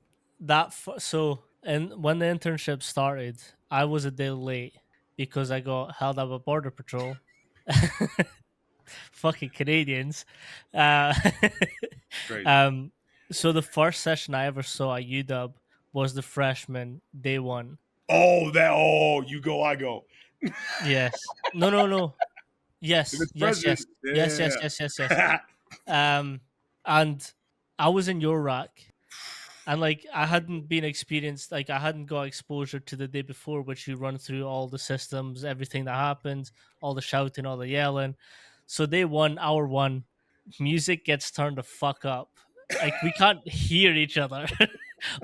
so and when the internship started, I was a day late because I got held up at border patrol. Fucking Canadians. Uh, Crazy. um, so the first session I ever saw at UW was the freshman day one. Oh, you go, I go. Yes. No, no, no. If Yes, it's yes, yes, president, yes, yes, yeah. yes, yes, yes. And I was in your rack, and like I hadn't been experienced, like I hadn't got exposure to the day before, which you run through all the systems, everything that happens, all the shouting, all the yelling. So day one, hour one, music gets turned the fuck up. like we can't hear each other.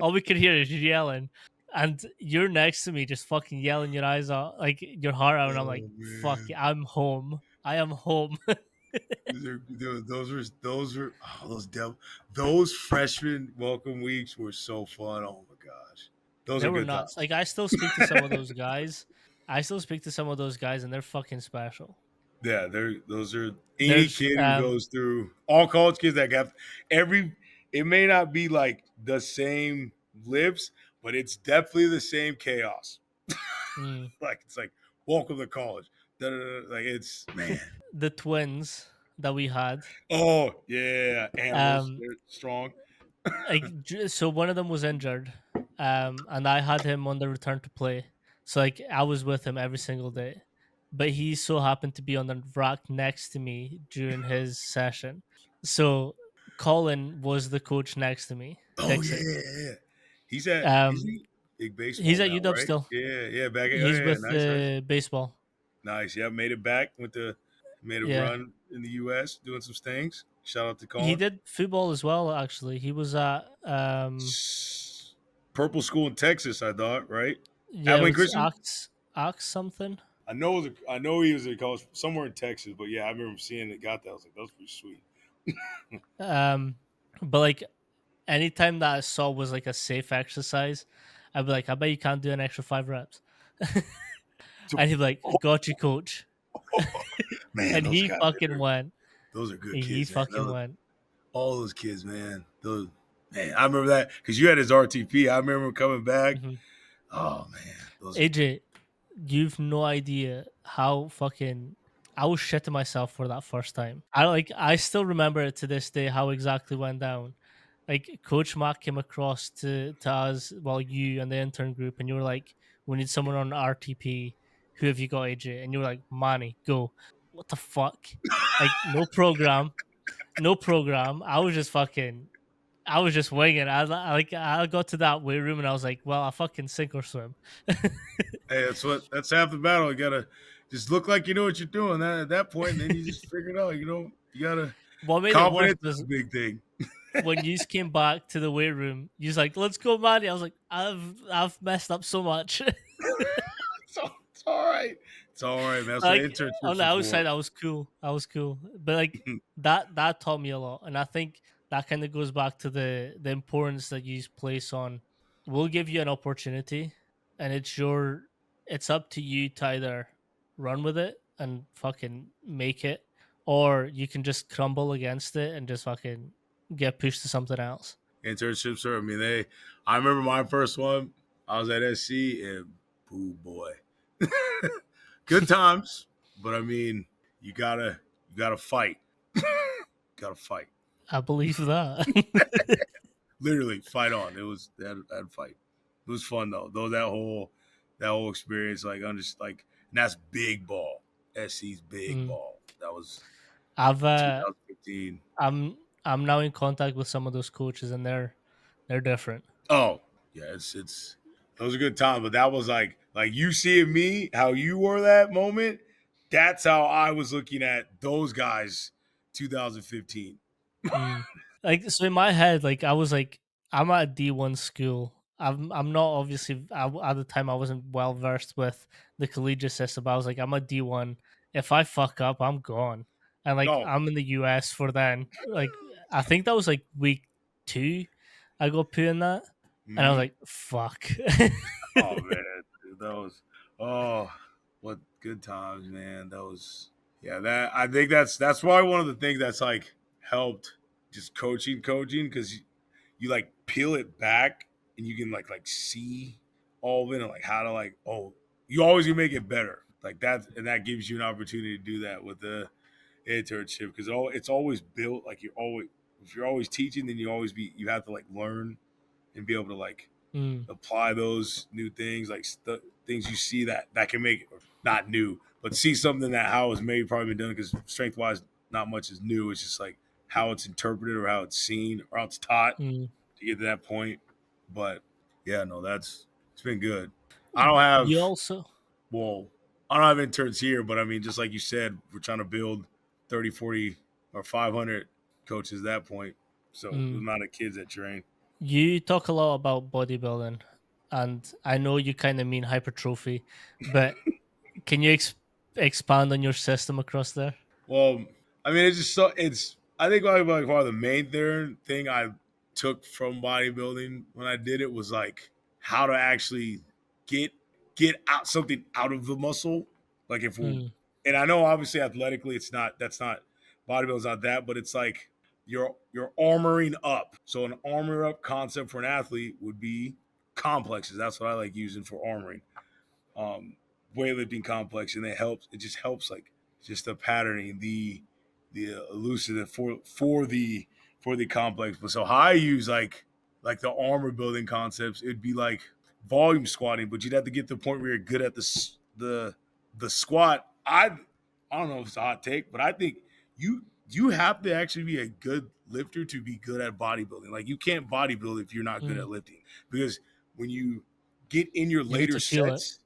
All we can hear is you yelling, and you're next to me, just fucking yelling your eyes out, like your heart out, and I'm like, Oh "Fuck, man. I'm home. I am home." Those freshman welcome weeks were so fun. Oh my gosh, those They are were good nuts. times. Like I still speak to some of those guys. I still speak to some of those guys, and they're fucking special. Yeah, those are any There's kid who goes through all college kids that got every. It may not be like the same lips, but it's definitely the same chaos. mm, Like it's like welcome to college. Da, da, da, like it's man. the twins that we had. Oh yeah, animals. Um, They're strong. so one of them was injured, and I had him on the return to play. So like I was with him every single day, but he so happened to be on the rack next to me during his session. So Colin was the coach next to me, Oh yeah, Dixon. yeah, yeah. He's at is Um, he big he's baseball at now, UW right? still. Yeah, yeah. Back at oh He's yeah, with nice, nice, baseball. nice. Yeah, made it back. Made a Yeah, run in the U.S. doing some things. Shout out to he Colin. did football as well. Actually, he was at Purple School in Texas, I thought, right? yeah, it Abilene was Christian. Axe something. I know he was at college somewhere in Texas, but yeah, I remember seeing it. Got that. I was like, that was pretty sweet. Um, but like anytime that I saw was like a safe exercise, I'd be like, I bet you can't do an extra 5 reps. And he'd be like, got you, coach. Man, And those he guys, fucking went. those are good He kids, man. fucking went. All those kids, man. Those man, I remember that because you had his RTP. I remember him coming back. Mhm. Oh man, those are AJ, you've no idea how fucking I was shitting myself for that first time. I still remember it to this day how exactly went down. Like Coach Mac came across to us, well, you and the intern group, and you were like, "We need someone on RTP. Who have you got, AJ?" And you were like, "Manny, go." What the fuck? Like no program, no program. I was just winging. I got to that weight room and I was like, "Well, I fucking sink or swim." hey, that's half the battle. You gotta just look like you know what you're doing. At that point, and then you just figure it out. You gotta What made it worse confidence is was a big thing. when you came back to the weight room, you was like, "Let's go, Manny." I was like, "I've messed up so much." So it's all right. It's all right, man. That's what Like on internships the are for. outside, I was cool. I was cool, but like that taught me a lot, and I think that kind of goes back to the importance that you place on. We'll give you an opportunity, and it's up to you to either run with it and fucking make it, or you can just crumble against it and just fucking get pushed to something else. Internships are. I mean, I remember my first one. I was at SC, and boo boy, good times. But I mean, you gotta fight. Gotta fight. I believe that. Literally fight on. It was that fight. It was fun though. Though that whole experience, like I'm just like, and that's big ball. SC's big Mm. ball. That was I've 2015. I'm now in contact with some of those coaches, and they're different. Oh yeah, it's those are good times. But that was like you seeing me, how you were that moment. That's how I was looking at those guys, 2015. Mm. Like so in my head, like I was like, I'm at a D1 school. I'm not obviously at the time I wasn't well versed with the collegiate system. But I was like, I'm a D1. If I fuck up, I'm gone. And like No, I'm in the US for then. Like I think that was like week 2. I got put in that, and I was mm-hmm. like, fuck. Oh man, dude, that was oh what good times, man. That was yeah. That I think that's probably one of the things that's like helped just coaching because you like peel it back and you can like see all of it and like how to like oh you always can make it better like that and that gives you an opportunity to do that with the internship because it's always built like you're always if you're always teaching then you have to like learn and be able to like Mm, apply those new things, like things you see that can make it not new, but see something that how it's maybe probably been done because strength wise, not much is new. It's just like how it's interpreted or how it's seen or how it's taught mm. to get to that point. But yeah, no, it's been good. I don't have You also well, I don't have interns here, but I mean, just like you said, we're trying to build 30, 40, or 500 coaches at that point. So the Mm. amount of kids that train. You talk a lot about bodybuilding, and I know you kind of mean hypertrophy, but can you expand on your system across there? Well, I mean, it's just so it's. I think like part of the main thing I took from bodybuilding when I did it was like how to actually get get out something out of the muscle. Like if we, Mm, and I know obviously athletically it's not that's not bodybuilding's not that, but it's like you're armoring up. So an armor up concept for an athlete would be complexes. That's what I like using for armoring. um, weightlifting complex, and it helps. It just helps like just the patterning, the elucidate for the complex. But so how I use like the armor building concepts, it'd be like volume squatting, but you'd have to get to the point where you're good at the squat. I don't know if it's a hot take, but I think you have to actually be a good lifter to be good at bodybuilding. Like you can't bodybuild if you're not good mm. at lifting because when you get in your You need later to feel it. sets,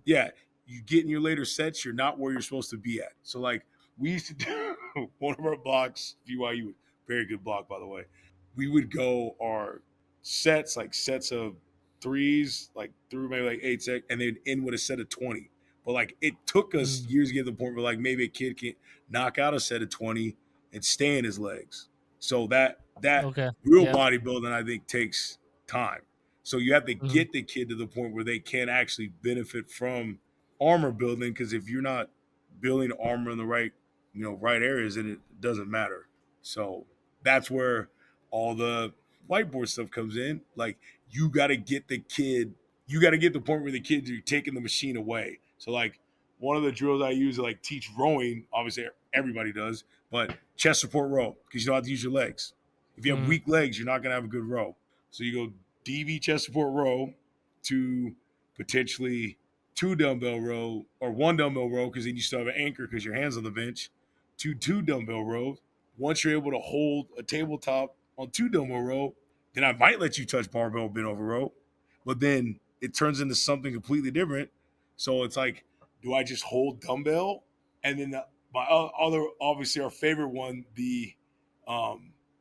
yeah, you get in your later sets, you're not where you're supposed to be at. So like we used to do one of our blocks, BYU, very good block by the way. We would go our sets, like sets of threes, like through maybe like 8 sec, and then end with a set of 20. But like it took us Mm, years to get to the point where like maybe a kid can knock out a set of 20 and stay in his legs. So that okay. real Yeah. bodybuilding I think takes time. So you have to Mm, get the kid to the point where they can actually benefit from armor building. Because if you're not building armor in the right, right areas, then it doesn't matter. So that's where all the whiteboard stuff comes in. Like you got to get the kid, you got to get the point where the kids are taking the machine away. So like one of the drills I use to like teach rowing, obviously everybody does, but chest support row because you don't have to use your legs. If you have mm, weak legs, you're not gonna have a good row. So you go DV chest support row to potentially two dumbbell row or one dumbbell row because then you still have an anchor because your hands on the bench. To two dumbbell rows. Once you're able to hold a tabletop on two dumbbell row, then I might let you touch barbell bent over row. But then it turns into something completely different. So it's like, do I just hold dumbbell? And then my other, obviously our favorite one, the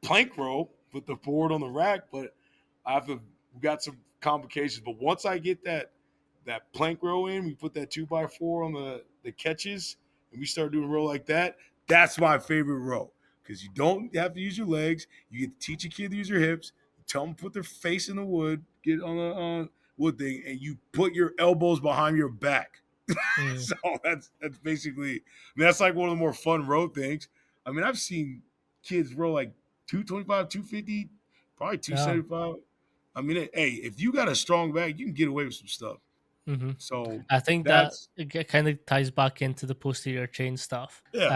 plank row with the board on the rack. But we got some complications. But once I get that plank row in, we put that 2x4 on the catches, and we start doing a row like that. That's my favorite row because you don't have to use your legs. You get to teach a kid to use your hips. You tell them to put their face in the wood, get on the wood thing, and you put your elbows behind your back. mm. So that's basically. I mean, that's like one of the more fun row things. I mean, I've seen kids row like 225, 250, probably Yeah. 275. I mean, hey, if you got a strong back, you can get away with some stuff. Hmm. So I think that that's it kind of ties back into the posterior chain stuff. yeah.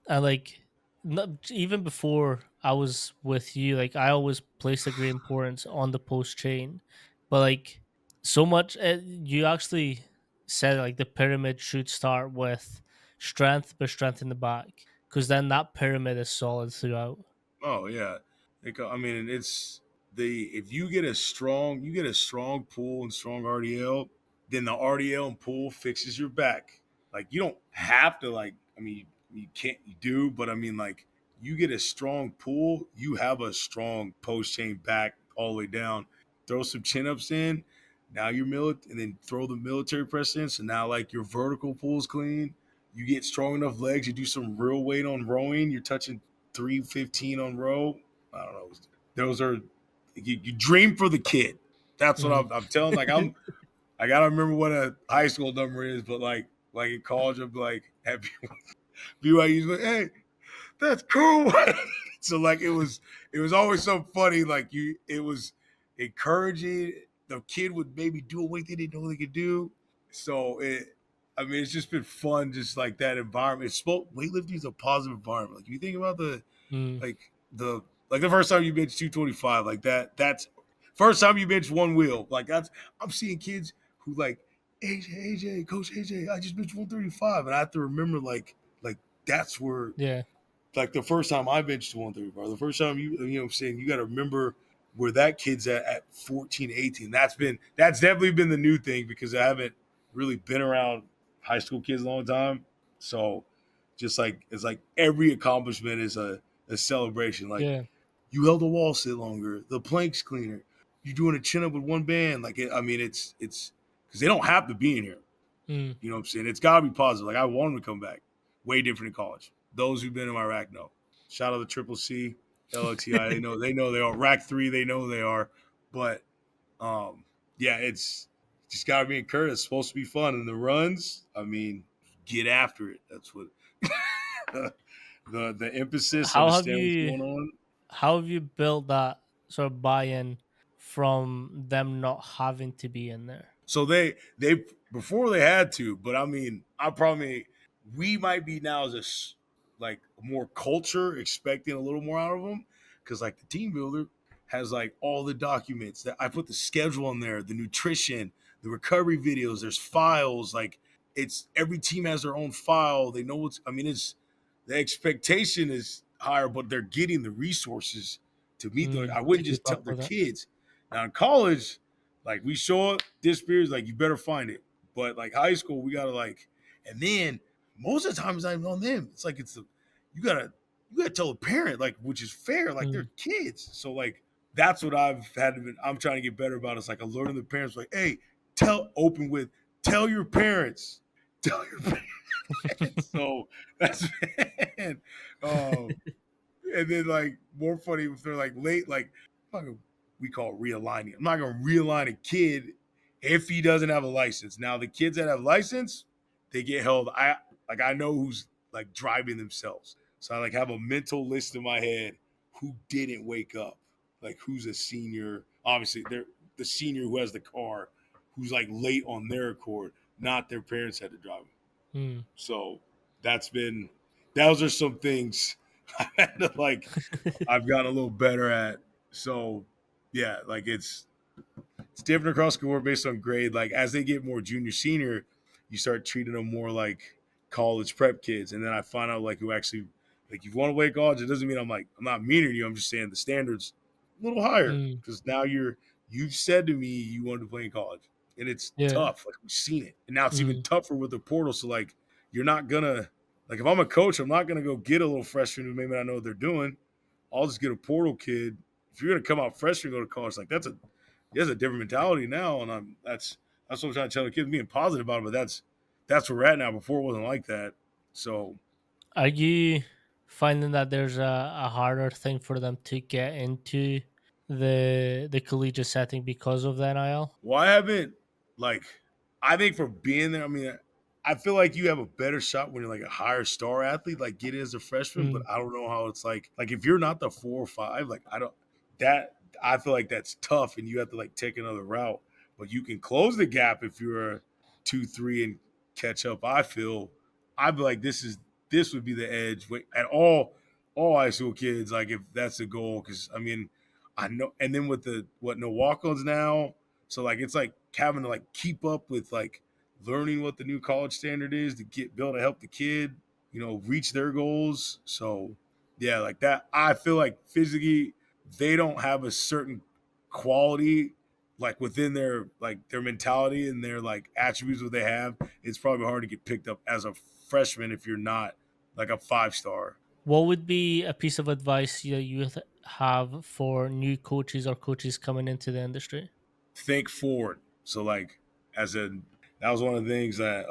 And like, not, even before I was with you, like I always placed a great importance on the post chain, but like so much, you actually said like the pyramid should start with strength, but strength in the back, because then that pyramid is solid throughout. Oh yeah. I mean, it's the if you get a strong pull and strong RDL, then the RDL and pull fixes your back. Like you don't have to like. I mean, you can't. You do, but I mean, like you get a strong pull, you have a strong post chain back all the way down. Throw some chin ups in. Now you're and then throw the military press in. So now like your vertical pull's clean. You get strong enough legs. You do some real weight on rowing. You're touching 315 on row. I don't know. Those are you dream for the kid. That's what Mhm. I'm telling. Like I gotta remember what a high school number is, but like in college, I'm like at BYU's like, hey, that's cool. So like it was always so funny. Like it was encouraging. The kid would maybe do a weight they didn't know they could do. So I mean, it's just been fun, just like that environment. Weightlifting is a positive environment. Like you think about Mm, like the the first time you bench 225, like that's first time you bench one wheel. Like that's I'm seeing kids who like AJ, Coach AJ, I just benched 135. And I have to remember like that's where yeah, like the first time I benched 135, the first time you know what I'm saying, you gotta remember where that kid's at 14, 18. That's definitely been the new thing because I haven't really been around high school kids a long time. So just like it's like every accomplishment is a celebration. Like yeah. You held the wall sit longer. The plank's cleaner. You're doing a chin up with one band. Like, I mean, it's because they don't have to be in here. Mm. You know what I'm saying? It's got to be positive. Like, I want them to come back. Way different in college. Those who've been in my rack know. Shout out to Triple C, LOTI. They know they are. Rack 3, they know they are. But um, yeah, it's just got to be encouraged. It's supposed to be fun. And the runs, I mean, get after it. That's what the emphasis, How have understand what's you going on. how have you built that sort of buy-in from them not having to be in there? So they before they had to, but I mean, I probably we might be now as like more culture expecting a little more out of them because like the team builder has like all the documents that I put the schedule on there, the nutrition, the recovery videos. There's files like it's every team has their own file. They know what's. I mean, it's the expectation is higher, but they're getting the resources to meet the. I To wouldn't keep just tell up their with it. kids. Now in college, like we show up, this period's like you better find it. But like high school, we gotta like, and then most of the time it's not even on them. It's like it's the you gotta you gotta tell the parent like, which is fair. Like Mm. they're kids, so like that's what I've had to. I'm trying to get better about. It's like alerting the parents, like, hey, tell your parents, tell your parents. So that's man. Um, and then like more funny if they're like late, like I'm not gonna, we call it realigning. I'm not gonna realign a kid if he doesn't have a license. Now the kids that have license, they get held. I know who's like driving themselves. So I like have a mental list in my head who didn't wake up. Like who's a senior. Obviously they're the senior who has the car, who's like late on their accord, not their parents had to drive them. Mm. So that's been those are some things I had to like I've gotten a little better at. So yeah, like it's different across the board based on grade. Like as they get more junior, senior, you start treating them more like college prep kids. And then I find out like who actually like you want to play college. It doesn't mean I'm not meaner to you. I'm just saying the standards a little higher Mm. because now you've said to me you wanted to play in college, and it's Yeah. tough. Like we've seen it, and now it's even Mm. tougher with the portal. So like you're not gonna like if I'm a coach, I'm not gonna go get a little freshman who maybe not know what they're doing. I'll just get a portal kid. If you're gonna come out freshman and go to college, like that's a different mentality now, and that's what I'm trying to tell the kids, being positive about it. But that's where we're at now. Before it wasn't like that. So Are you finding that there's a harder thing for them to get into the collegiate setting because of the NIL? well, I haven't like I think for being there. I mean, I feel like you have a better shot when you're like a higher star athlete, like get in as a freshman. But Mm. I don't know how it's like. Like if you're not the 4 or 5, like I don't that I feel like that's tough, and you have to like take another route. But you can close the gap if you're a 2, 3 and catch up. I feel I'd be like this would be the edge at all high school kids. Like if that's the goal, because I mean I know, and then with the what no walk-ons now, so like it's like having to like keep up with like learning what the new college standard is to get build to help the kid, reach their goals. So yeah, like that. I feel like physically they don't have a certain quality like within their mentality and their like attributes that they have. It's probably hard to get picked up as a freshman if you're not like a 5 star. What would be a piece of advice that you have for new coaches or coaches coming into the industry? Think forward. So like as a that was one of the things that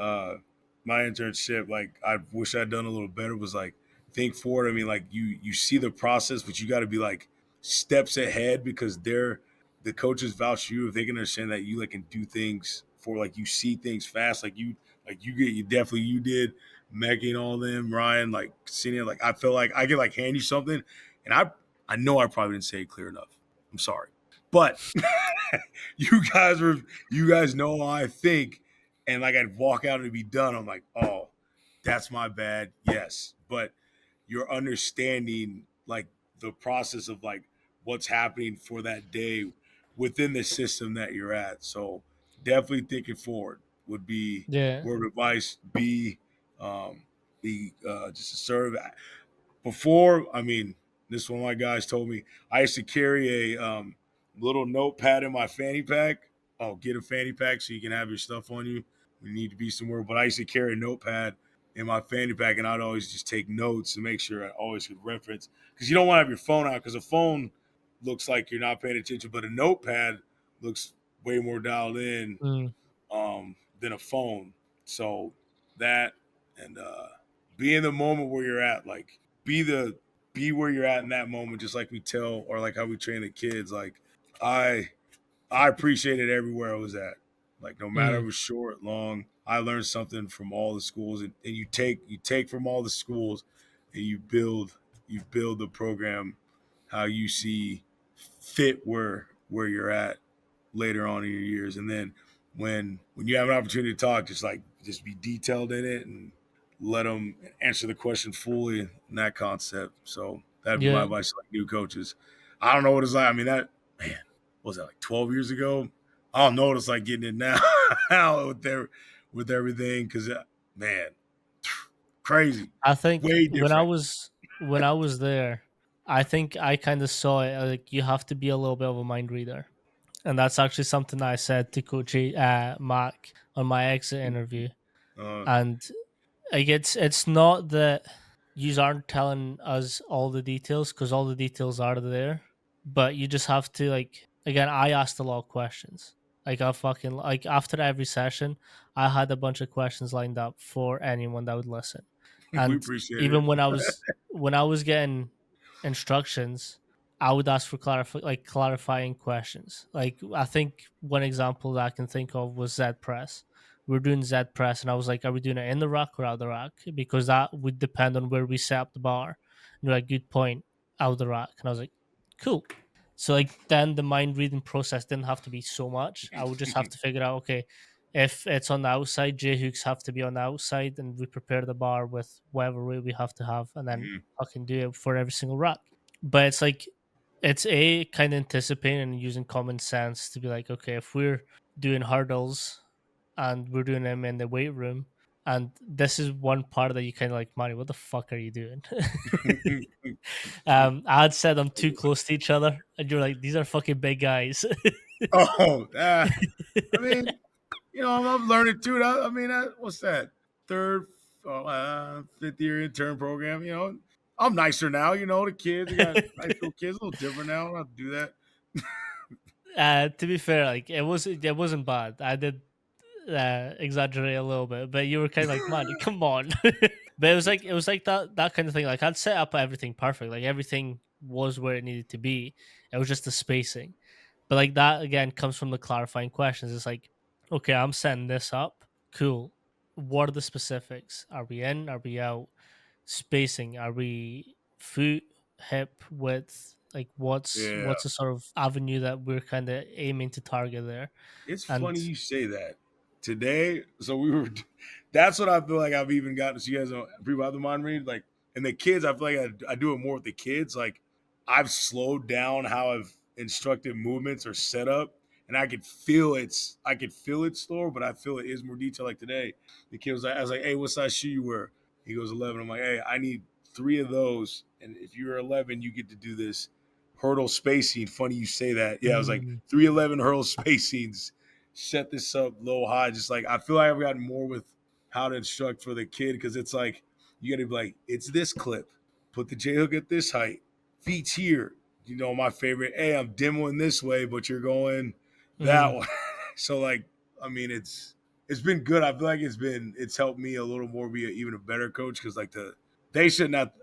my internship like I wish I'd done a little better was like think forward. I mean like you see the process, but you got to be like steps ahead because they're the coaches vouch for you if they can understand that you like can do things for like you see things fast like you definitely you did Maggie and all them Ryan like seeing it like I feel like I could like hand you something and I know I probably didn't say it clear enough. I'm sorry, but you guys know how I think, and like I'd walk out and it'd be done. I'm like, oh, that's my bad. Yes, but you're understanding like the process of like what's happening for that day within the system that you're at. So definitely thinking forward would be Yeah. word of advice. Um, be just assertive before, I mean, this one of my guys told me I used to carry a little notepad in my fanny pack. Oh, get a fanny pack so you can have your stuff on you when you need to be somewhere. But I used to carry a notepad in my fanny pack, and I'd always just take notes to make sure I always could reference, because you don't want to have your phone out, because a phone looks like you're not paying attention, but a notepad looks way more dialed in Mm, than a phone. So that, and be in the moment where you're at, like be where you're at in that moment, just like we tell, or like how we train the kids. Like I I appreciated everywhere I was at. Like no matter if mm, it was short, long, I learned something from all the schools, and you take from all the schools, and you build the program how you see fit where you're at later on in your years. And then when you have an opportunity to talk, just be detailed in it and let them answer the question fully in that concept. So that'd be my yeah, advice to like new coaches. I don't know what it's like. I mean, that man, what was that, like 12 years ago? I don't know what it's like getting it now now with everything, because man, crazy, I think way when I different. was when I was there, I think I kind of saw it like you have to be a little bit of a mind reader, and that's actually something I said to Coach Mark on my exit interview. Uh, And like it's not that you aren't telling us all the details, because all the details are there, but you just have to, like, again, I asked a lot of questions. Like I fucking, like, after every session I had a bunch of questions lined up for anyone that would listen. we And appreciate it. even when I was getting instructions, I would ask for clarifying questions. Like I think one example that I can think of was Z press. We're doing Z press, and I was like, "Are we doing it in the rack or out the rack?" Because that would depend on where we set up the bar. And you're like, "Good point, out the rack." And I was like, "Cool." So like then the mind reading process didn't have to be so much. I would just have to figure out, okay, if it's on the outside, J hooks have to be on the outside, and we prepare the bar with whatever weight we have to have, and then Mhm. I can do it for every single rack. But it's like it's a kind of anticipating and using common sense to be like, okay, if we're doing hurdles and we're doing them in the weight room, and this is one part that you kind of like, Mario, what the fuck are you doing? I had said them too close to each other, and you're like, these are fucking big guys. Oh, I mean, I'm learning too. I mean, what's that? Third, fifth year intern program. I'm nicer now. The kids, I got high school kids, a little different now. I don't have to do that. To be fair, like it wasn't bad. I did exaggerate a little bit, but you were kind of like, man, come on. But it was like that kind of thing. Like I'd set up everything perfect. Like everything was where it needed to be. It was just the spacing. But like that again comes from the clarifying questions. It's like, okay, I'm setting this up. Cool. What are the specifics? Are we in? Are we out? Spacing? Are we foot, hip, width? Like Yeah. what's the sort of avenue that we're kind of aiming to target there? It's And funny you say that. Today, so we were. That's what I feel like I've even gotten. So you guys know people have the mind read, like, and the kids. I feel like I do it more with the kids. Like, I've slowed down how I've instructed movements or set up, and I could feel it slower, but I feel it is more detailed. Like today, the kid was like, I was like, "Hey, what size shoe you wear?" He goes 11. I'm like, "Hey, I need three of those, and if you're 11, you get to do this hurdle spacing." Funny you say that. Yeah, I was like mm, 311 hurdle spacings. Set this up low high. Just like I feel like I've gotten more with how to instruct for the kid, because it's like you got to be like, it's this clip. Put the J hook at this height. Feet's here. My favorite. Hey, I'm demoing this way, but you're going that mm, way. So like, I mean, it's been good. I feel like it's helped me a little more be even a better coach, because like they should not,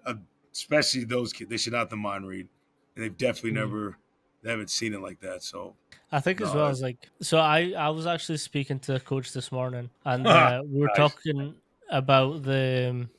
especially those kids, they should not the mind read, and they've definitely mm. they haven't seen it like that. So I think as no, well as like, so I was actually speaking to a coach this morning, and we were nice. talking about the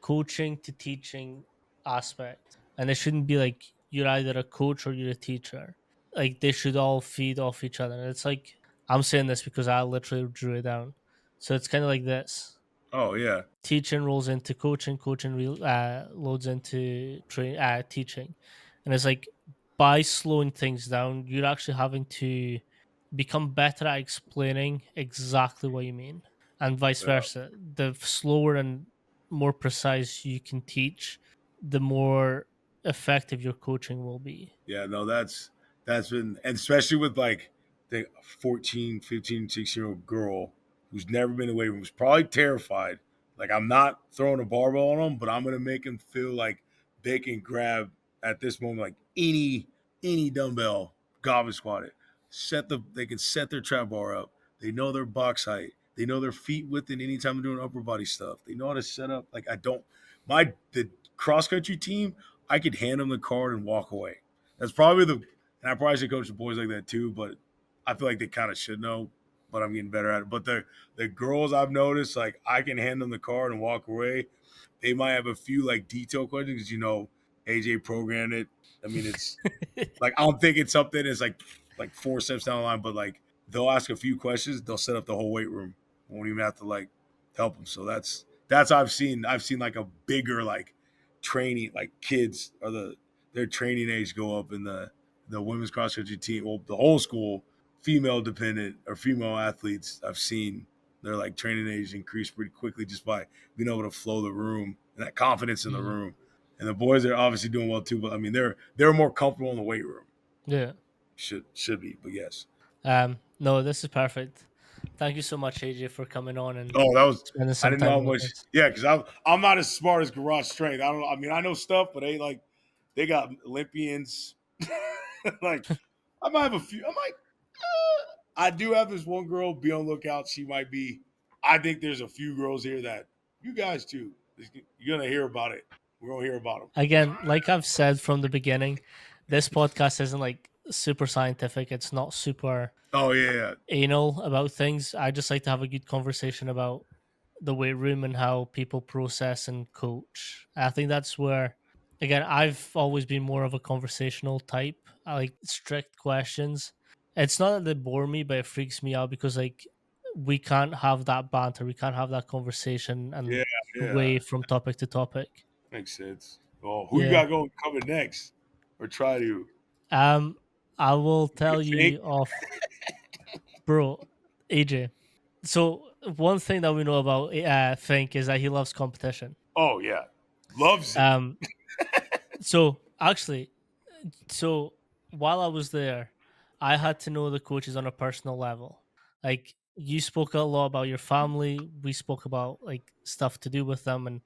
coaching to teaching aspect, and it shouldn't be like you're either a coach or you're a teacher. Like they should all feed off each other. And it's like, I'm saying this because I literally drew it down. So it's kind of like this: Oh yeah, teaching rolls into coaching, loads into teaching, and it's like by slowing things down, you're actually having to become better at explaining exactly what you mean, and vice yeah, versa. The slower and more precise you can teach, the more effective your coaching will be. yeah. No, that's been, and especially with like the 14, 15, 16-year-old girl who's never been away, who's probably terrified. Like I'm not throwing a barbell on them, but I'm gonna make them feel like they can grab at this moment like any dumbbell, goblet squat it. They can set their trap bar up. They know their box height. They know their feet width and anytime they're doing upper body stuff. They know how to set up. Like I don't my the cross country team, I could hand them the card and walk away. That's probably the and I probably should coach the boys like that too, but I feel like they kind of should know, but I'm getting better at it. But the girls I've noticed, like I can hand them the card and walk away. They might have a few like detail questions because AJ programmed it. I mean, it's like I'm thinking something is like 4 steps down the line, but like they'll ask a few questions, they'll set up the whole weight room. Won't even have to like help them. So that's I've seen like a bigger like training like kids or their training age go up in the women's cross country team. Well, the whole school female dependent or female athletes I've seen their like training age increase pretty quickly just by being able to flow the room and that confidence in the Mhm. room. And the boys are obviously doing well too, but I mean they're more comfortable in the weight room. Yeah. Should be, but yes. No, this is perfect. Thank you so much, AJ, for coming on and Oh, that was spending I some didn't know how time with much. us. Yeah, because I'm not as smart as Garage Strength. I don't know. I mean, I know stuff, but they like they got Olympians. Like I might have a few. I do have this one girl. Be on the lookout. She might be. I think there's a few girls here that you guys too. You're gonna hear about it. We're gonna hear about them. Again, like I've said from the beginning, this podcast isn't like super scientific. It's not super Oh yeah, anal about things. I just like to have a good conversation about the weight room and how people process and coach. I think that's where, again, I've always been more of a conversational type. I like strict questions. It's not that they bore me, but it freaks me out because like we can't have that banter, we can't have that conversation yeah, and yeah. way from topic to topic. Makes sense. Oh, who you Yeah. got going coming next, or try to? Um, I will You tell think? you off, bro, AJ. So one thing that we know about Fink is that he loves competition. Oh yeah, loves it. Um, so actually, so while I was there, I had to know the coaches on a personal level. Like you spoke a lot about your family, we spoke about like stuff to do with them, and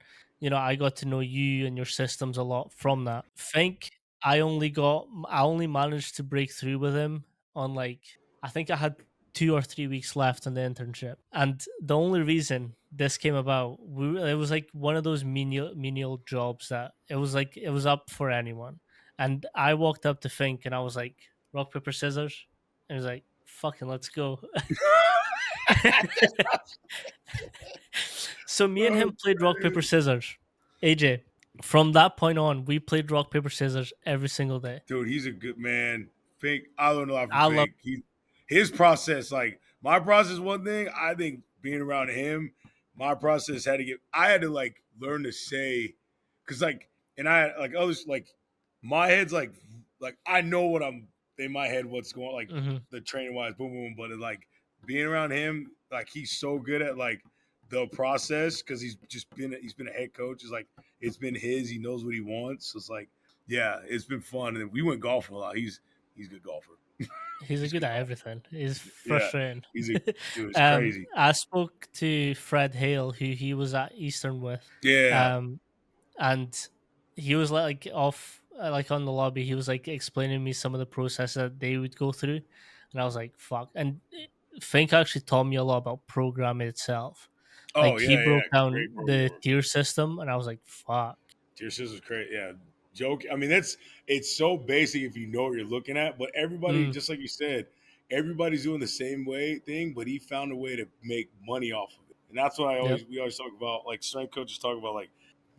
I got to know you and your systems a lot from that. Think I only managed to break through with him on like I think I had 2 or 3 weeks left on the internship, and the only reason this came about, it was like one of those menial jobs that it was up for anyone, and I walked up to Fink and I was like, rock, paper, scissors. And he was like, fucking let's go. So me and Oh, him played rock, paper, crazy. scissors. AJ, from that point on, we played rock, paper, scissors every single day. Dude, he's a good man. Fink, I learned a lot from I love Fink. His process, like my process, one thing I think being around him, my process I had to like learn to say, because like, and I like others like, my head's like I know what I'm in my head, what's going like Mhm. the training wise, boom boom, but like being around him, like he's so good at like the process because he's been a head coach. It's like it's been his. He knows what he wants. So it's like yeah, it's been fun, and we went golfing a lot. He's a good golfer. He's a He's a good good at golfer. everything. He's Yeah, frustrating. he's a dude. It's crazy. I spoke to Fred Hale, who he was at Eastern with. Yeah. Um, and he was like off like on the lobby, he was like explaining me some of the process that they would go through, and I was like fuck. And Fink actually taught me a lot about programming itself. Oh Like he yeah, broke yeah. down Great the programmer. tier system and I was like fuck. Your sister's crazy. Yeah. Joke. I mean, it's so basic if you know what you're looking at. But everybody, Mm, just like you said, everybody's doing the same way thing. But he found a way to make money off of it, and that's what yep. we always talk about. Like strength coaches talk about, like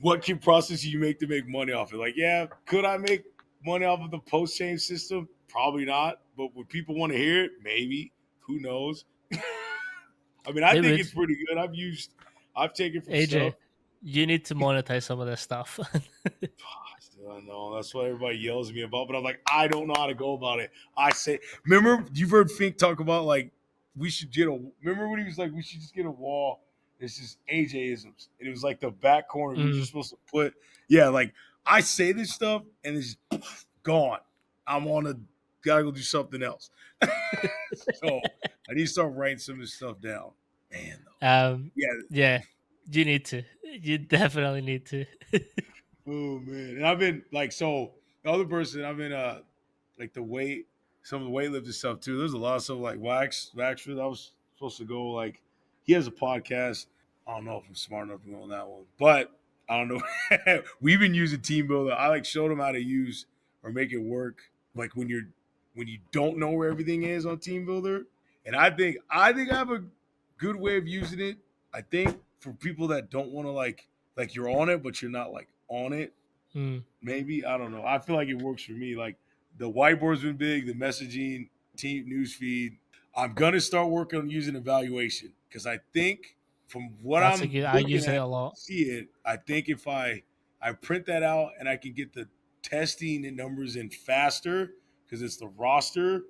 what can process you make to make money off it. Like, yeah, could I make money off of the post change system? Probably not. But would people want to hear it? Maybe. Who knows? I mean, I They think would. it's pretty good. I've taken from stuff. AJ, you need to monetize some of this stuff. Still, I know that's what everybody yells at me about, but I'm like, I don't know how to go about it. I say, remember, you've heard Fink talk about like we should get a. Remember when he was like, we should just get a wall. It's just AJ-isms, and it was like the back corner. We were Mm. just supposed to put, yeah, like I say this stuff, and it's gone. I'm on a gotta go do something else. So I need to start writing some of this stuff down. Man, though, um yeah, yeah, You need to. You definitely need to. Oh man, and I've been like so. The other person I've been like the weight, some of the weightlifting stuff too. There's a lot of stuff like Waxford. I was supposed to go like he has a podcast. I don't know if I'm smart enough to go on that one, but I don't know. We've been using Team Builder. I like showed him how to use or make it work. Like when you don't know where everything is on Team Builder, and I think I have a good way of using it. I think for people that don't want to like you're on it, but you're not like on it. Mm, Maybe I don't know. I feel like it works for me. Like the whiteboard's been big, the messaging, team newsfeed. I'm gonna start working on using evaluation because I think from what that's a I'm good. I looking use it at, a lot. see it. I think if I print that out and I can get the testing and numbers in faster because it's the roster,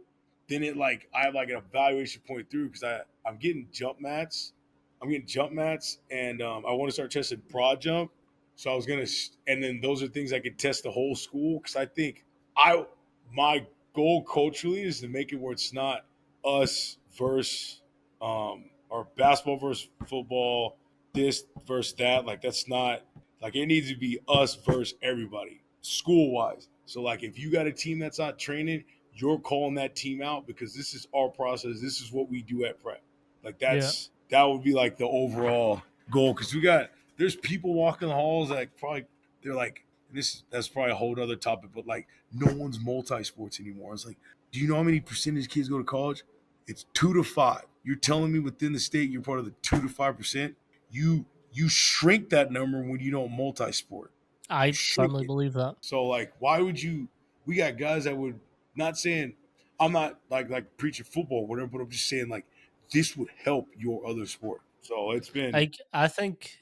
then it like I have like an evaluation point through because I'm getting jump mats. I'm getting jump mats and I want to start testing broad jump. So I was gonna, and then those are things I could test the whole school because I think I my goal culturally is to make it where it's not us versus or basketball versus football, this versus that. Like that's not like it needs to be us versus everybody school wise. So like if you got a team that's not training, you're calling that team out because this is our process. This is what we do at prep. Like Yeah. that would be like the overall goal because we got there's people walking the halls that probably they're like this that's probably a whole other topic, but like no one's multi sports anymore. It's like, do you know how many percentage kids go to college? It's 2 to 5. You're telling me within the state you're part of the 2 to 5%. You shrink that number when you don't multi sport. You I shrink firmly it. believe that. So like, why would you? We got guys that would not saying I'm not like preaching football or whatever, but I'm just saying like this would help your other sport. So it's been Like I think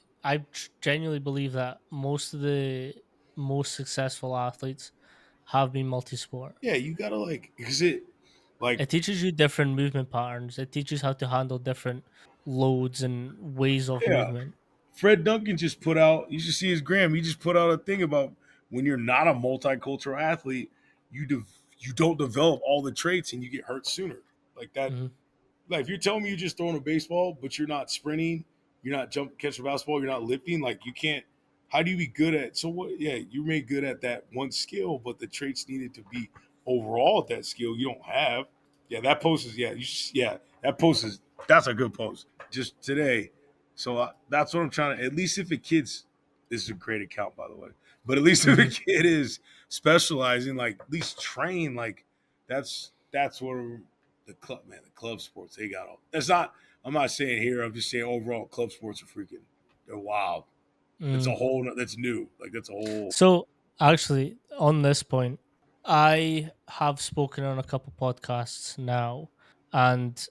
genuinely believe that most of the most successful athletes have been multi-sport. yeah, you gotta like because it like It teaches you different movement patterns. It teaches how to handle different loads and ways of yeah. movement. Fred Duncan just put out. You should see his gram. He just put out a thing about when you're not a multicultural athlete, you don't develop all the traits and you get hurt sooner. Like that Mhm. like if you're telling me you're just throwing a baseball, but you're not sprinting, you're not jump catching a basketball, you're not lifting, like you can't. How do you be good at? So what? Yeah, you made good at that one skill, but the traits needed to be overall at that skill you don't have. Yeah, that post is yeah that post is that's a good post just today. So that's what I'm trying to. At least if a kid's this is a great account by the way, but at least if a Mhm. kid is specializing, like at least train, like that's what the club man, the club sports they got all. That's not. I'm not saying here. I'm just saying overall, club sports are freaking. They're wild. It's a Mm. whole. That's new. Like that's a whole. So actually, on this point, I have spoken on a couple podcasts now, and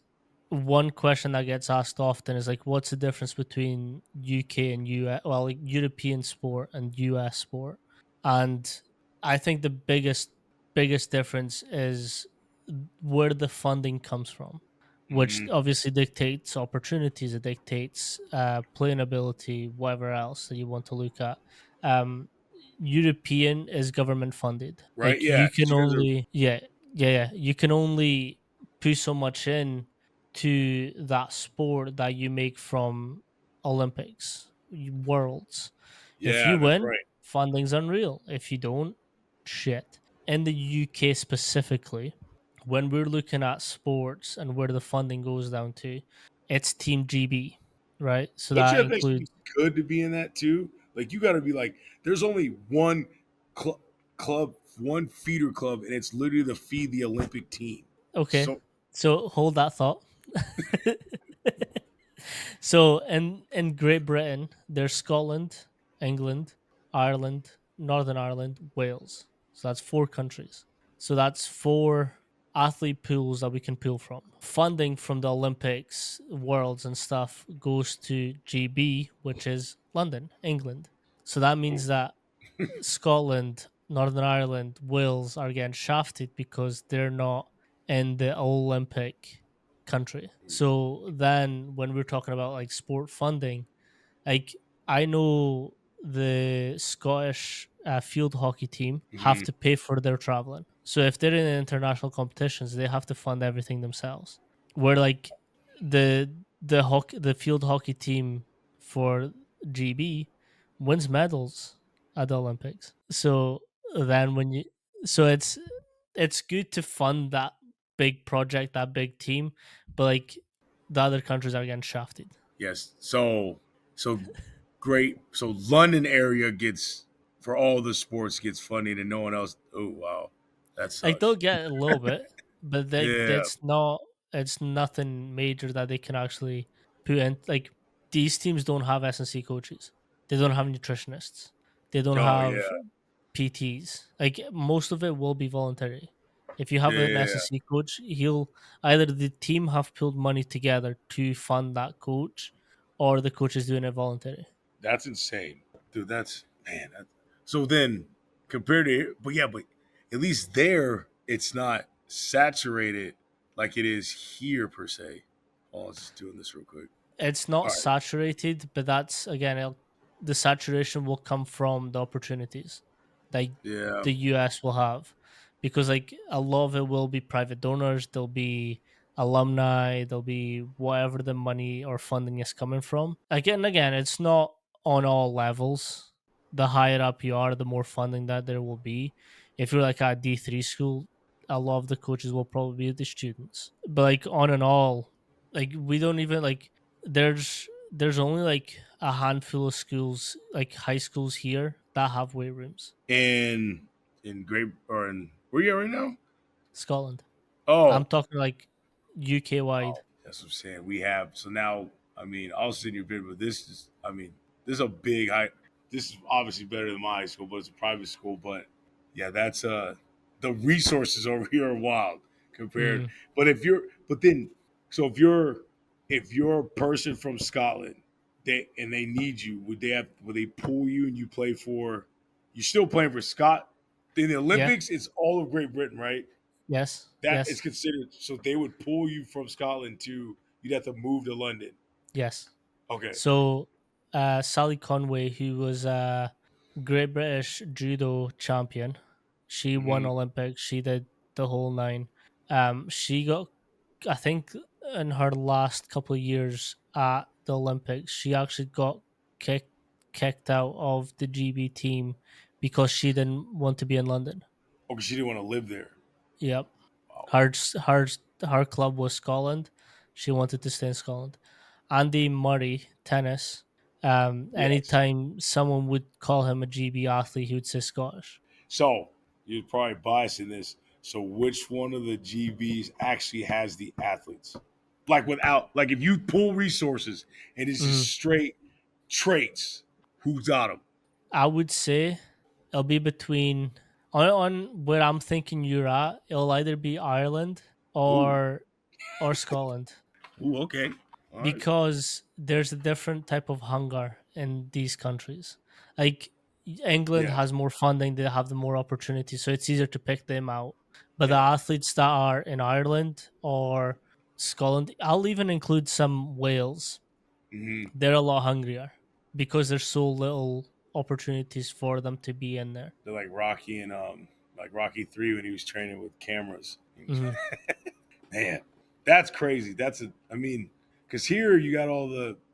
one question that gets asked often is like, what's the difference between UK and US? Well, like European sport and US sport, and I think the biggest difference is where the funding comes from, which Mm-hmm. obviously dictates opportunities, it dictates playing ability, whatever else that you want to look at. Um, European is government funded. Right? Like Yeah. you can You guys are. only, yeah, you can only put so much in to that sport that you make from Olympics, worlds. If Yeah, you that's win, right. funding's unreal. If you don't, shit. In the UK specifically, when we're looking at sports and where the funding goes down to, it's Team GB, right? So Don't you that have to actually be includes good to be in that too? Like you got to be like. There's only one club, one feeder club, and it's literally to feed the Olympic team. okay. So So hold that thought. So in Great Britain, there's Scotland, England, Ireland, Northern Ireland, Wales. So that's four countries. So that's four athlete pools that we can pull from. Funding from the Olympics, Worlds, and stuff goes to GB, which is London, England. So that means that Scotland, Northern Ireland, Wales are getting shafted because they're not in the Olympic country. So then when we're talking about like sport funding, like I know the Scottish field hockey team have mhm. to pay for their traveling. So if they're in international competitions, they have to fund everything themselves. Where like the the field hockey team for GB wins medals at the Olympics. So then when you so it's good to fund that big project, that big team, but like the other countries are getting shafted. Yes. So great. So London area gets for all the sports gets funding and no one else. Oh wow, that Like they'll sucks. get a little bit, but Yeah. that's not it's nothing major that they can actually put in. Like these teams don't have S&C coaches. They don't have nutritionists. They don't Oh yeah. have PTs. Like most of it will be voluntary. If you have an Yeah. S&C coach, he'll either the team have pulled money together to fund that coach, or the coach is doing it voluntary. That's insane, dude. That's man. So then compared to, but yeah, but at least there it's not saturated like it is here per se. Oh, I was just doing this real quick. It's not All right. saturated, but that's again, the saturation will come from the opportunities that Yeah. the US will have, because like a lot of it will be private donors, there'll be alumni, there'll be whatever the money or funding is coming from. Again, it's not on all levels. The higher up you are, the more funding that there will be. If you're like at D3 school, a lot of the coaches will probably be the students. But like on and all, like we don't even like there's only like a handful of schools, like high schools here, that have weight rooms. In great or in where you at right now? Scotland. I'm Oh, talking like UK wide. oh, that's what I'm saying. We have so now. I mean, I'll send you a bit, but this is. I mean, this is a big high. This is obviously better than my high school, but it's a private school. But yeah, that's the resources over here are wild compared. Mm, But if you're, but then, so if you're a person from Scotland, they need you, would they pull you and you play for? You're still playing for Scott in the yeah. Olympics. It's all of Great Britain, right? Yes. That is Yes. considered. So they would pull you from Scotland to. You'd have to move to London. Yes. Okay. So Sally Conway, who was a Great British judo champion, she won Hmm. Olympics. She did the whole nine. She got, I think, in her last couple of years at the Olympics, she actually got kicked kicked out of the GB team because she didn't want to be in London. Okay, she didn't want to live there. Yep, Wow. her her her club was Scotland. She wanted to stay in Scotland. Andy Murray, tennis. Yes. Anytime someone would call him a GB athlete, he would say Scottish. So you're probably biased in this. So which one of the GBs actually has the athletes? Like without, like if you pull resources and it's just Mhm. straight traits, who's got them? I would say it'll be between on where I'm thinking you're at. It'll either be Ireland Ooh, or Scotland, ooh, okay, all right, because there's a different type of hunger in these countries. Like England yeah, has more funding, they have the more opportunities, so it's easier to pick them out. But the yeah, athletes that are in Ireland or Scotland, I'll even include some Wales, hmm, they're a lot hungrier because there's so little opportunities for them to be in there. they're like Rocky 3 when he was training with cameras. Mhm. Man, that's crazy. I mean, because here you got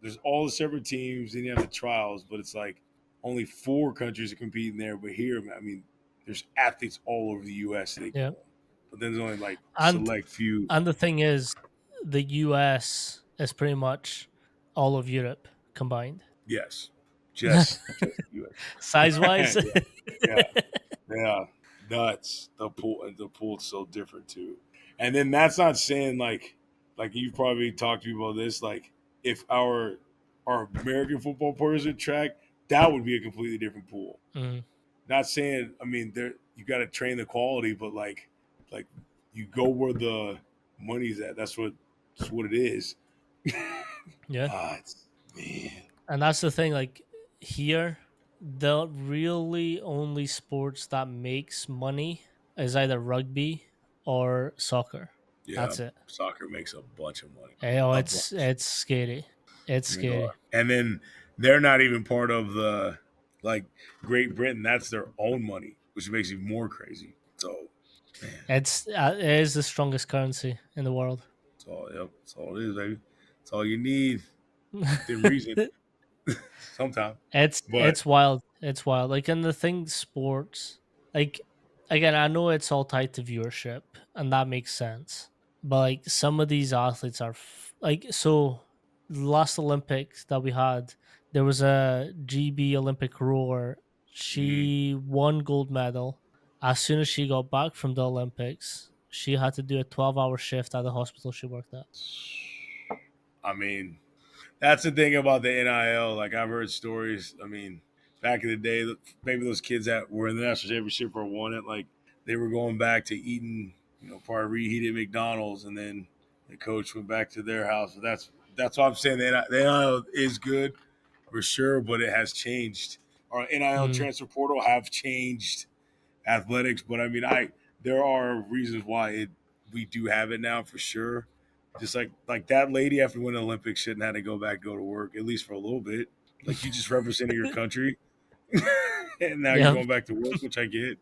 there's all the separate teams, and you have the trials, but it's like only four countries are competing there. But here, I mean, there's athletes all over the U.S. They Yeah. go, but then there's only like And select few. and the thing is, the US is pretty much all of Europe combined. Yes, just Size U.S. wise. yeah, yeah, nuts. The pool's so different too. And then that's not saying like you probably talked to me about this. Like if our American football players at track, that would be a completely different pool. Mhm. Not saying I mean there you got to train the quality, but like you go where the money's at. That's what it is. Yeah. It's, man, And that's the thing, like here, the really only sports that makes money is either rugby or soccer. yeah, That's it. soccer makes a bunch of money, Oh, a it's bunch. it's scary. It's I go, scary. and then they're not even part of the like Great Britain. That's their own money, which makes it more crazy. So, man, It is the strongest currency in the world. that's all. Yep, that's all it is, baby. That's all you need within reason. sometimes. It's But wild. It's wild. Like in the thing sports, like again, I know it's all tied to viewership, and that makes sense. But like some of these athletes are like so. The last Olympics that we had, there was a GB Olympic rower. mhm, She won gold medal. As soon as she got back from the Olympics, she had to do a 12-hour shift at the hospital she worked at. I mean, that's the thing about the NIL. Like I've heard stories. I mean, back in the day, maybe those kids that were in the national championship or won it, like they were going back to eating, probably reheated McDonald's, and then the coach went back to their house. So that's why I'm saying the NIL is good for sure, but it has changed. Our NIL Mm. transfer portal have changed athletics, but I mean, I there are reasons why we do have it now for sure. Just like that lady after winning the Olympics shouldn't have to go back go to work at least for a little bit. Like you just represented your country, and now you're Yeah, going back to work, which I get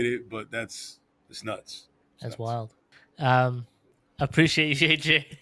it, but it's nuts. It's that's nuts. wild. Um, appreciate you, AJ.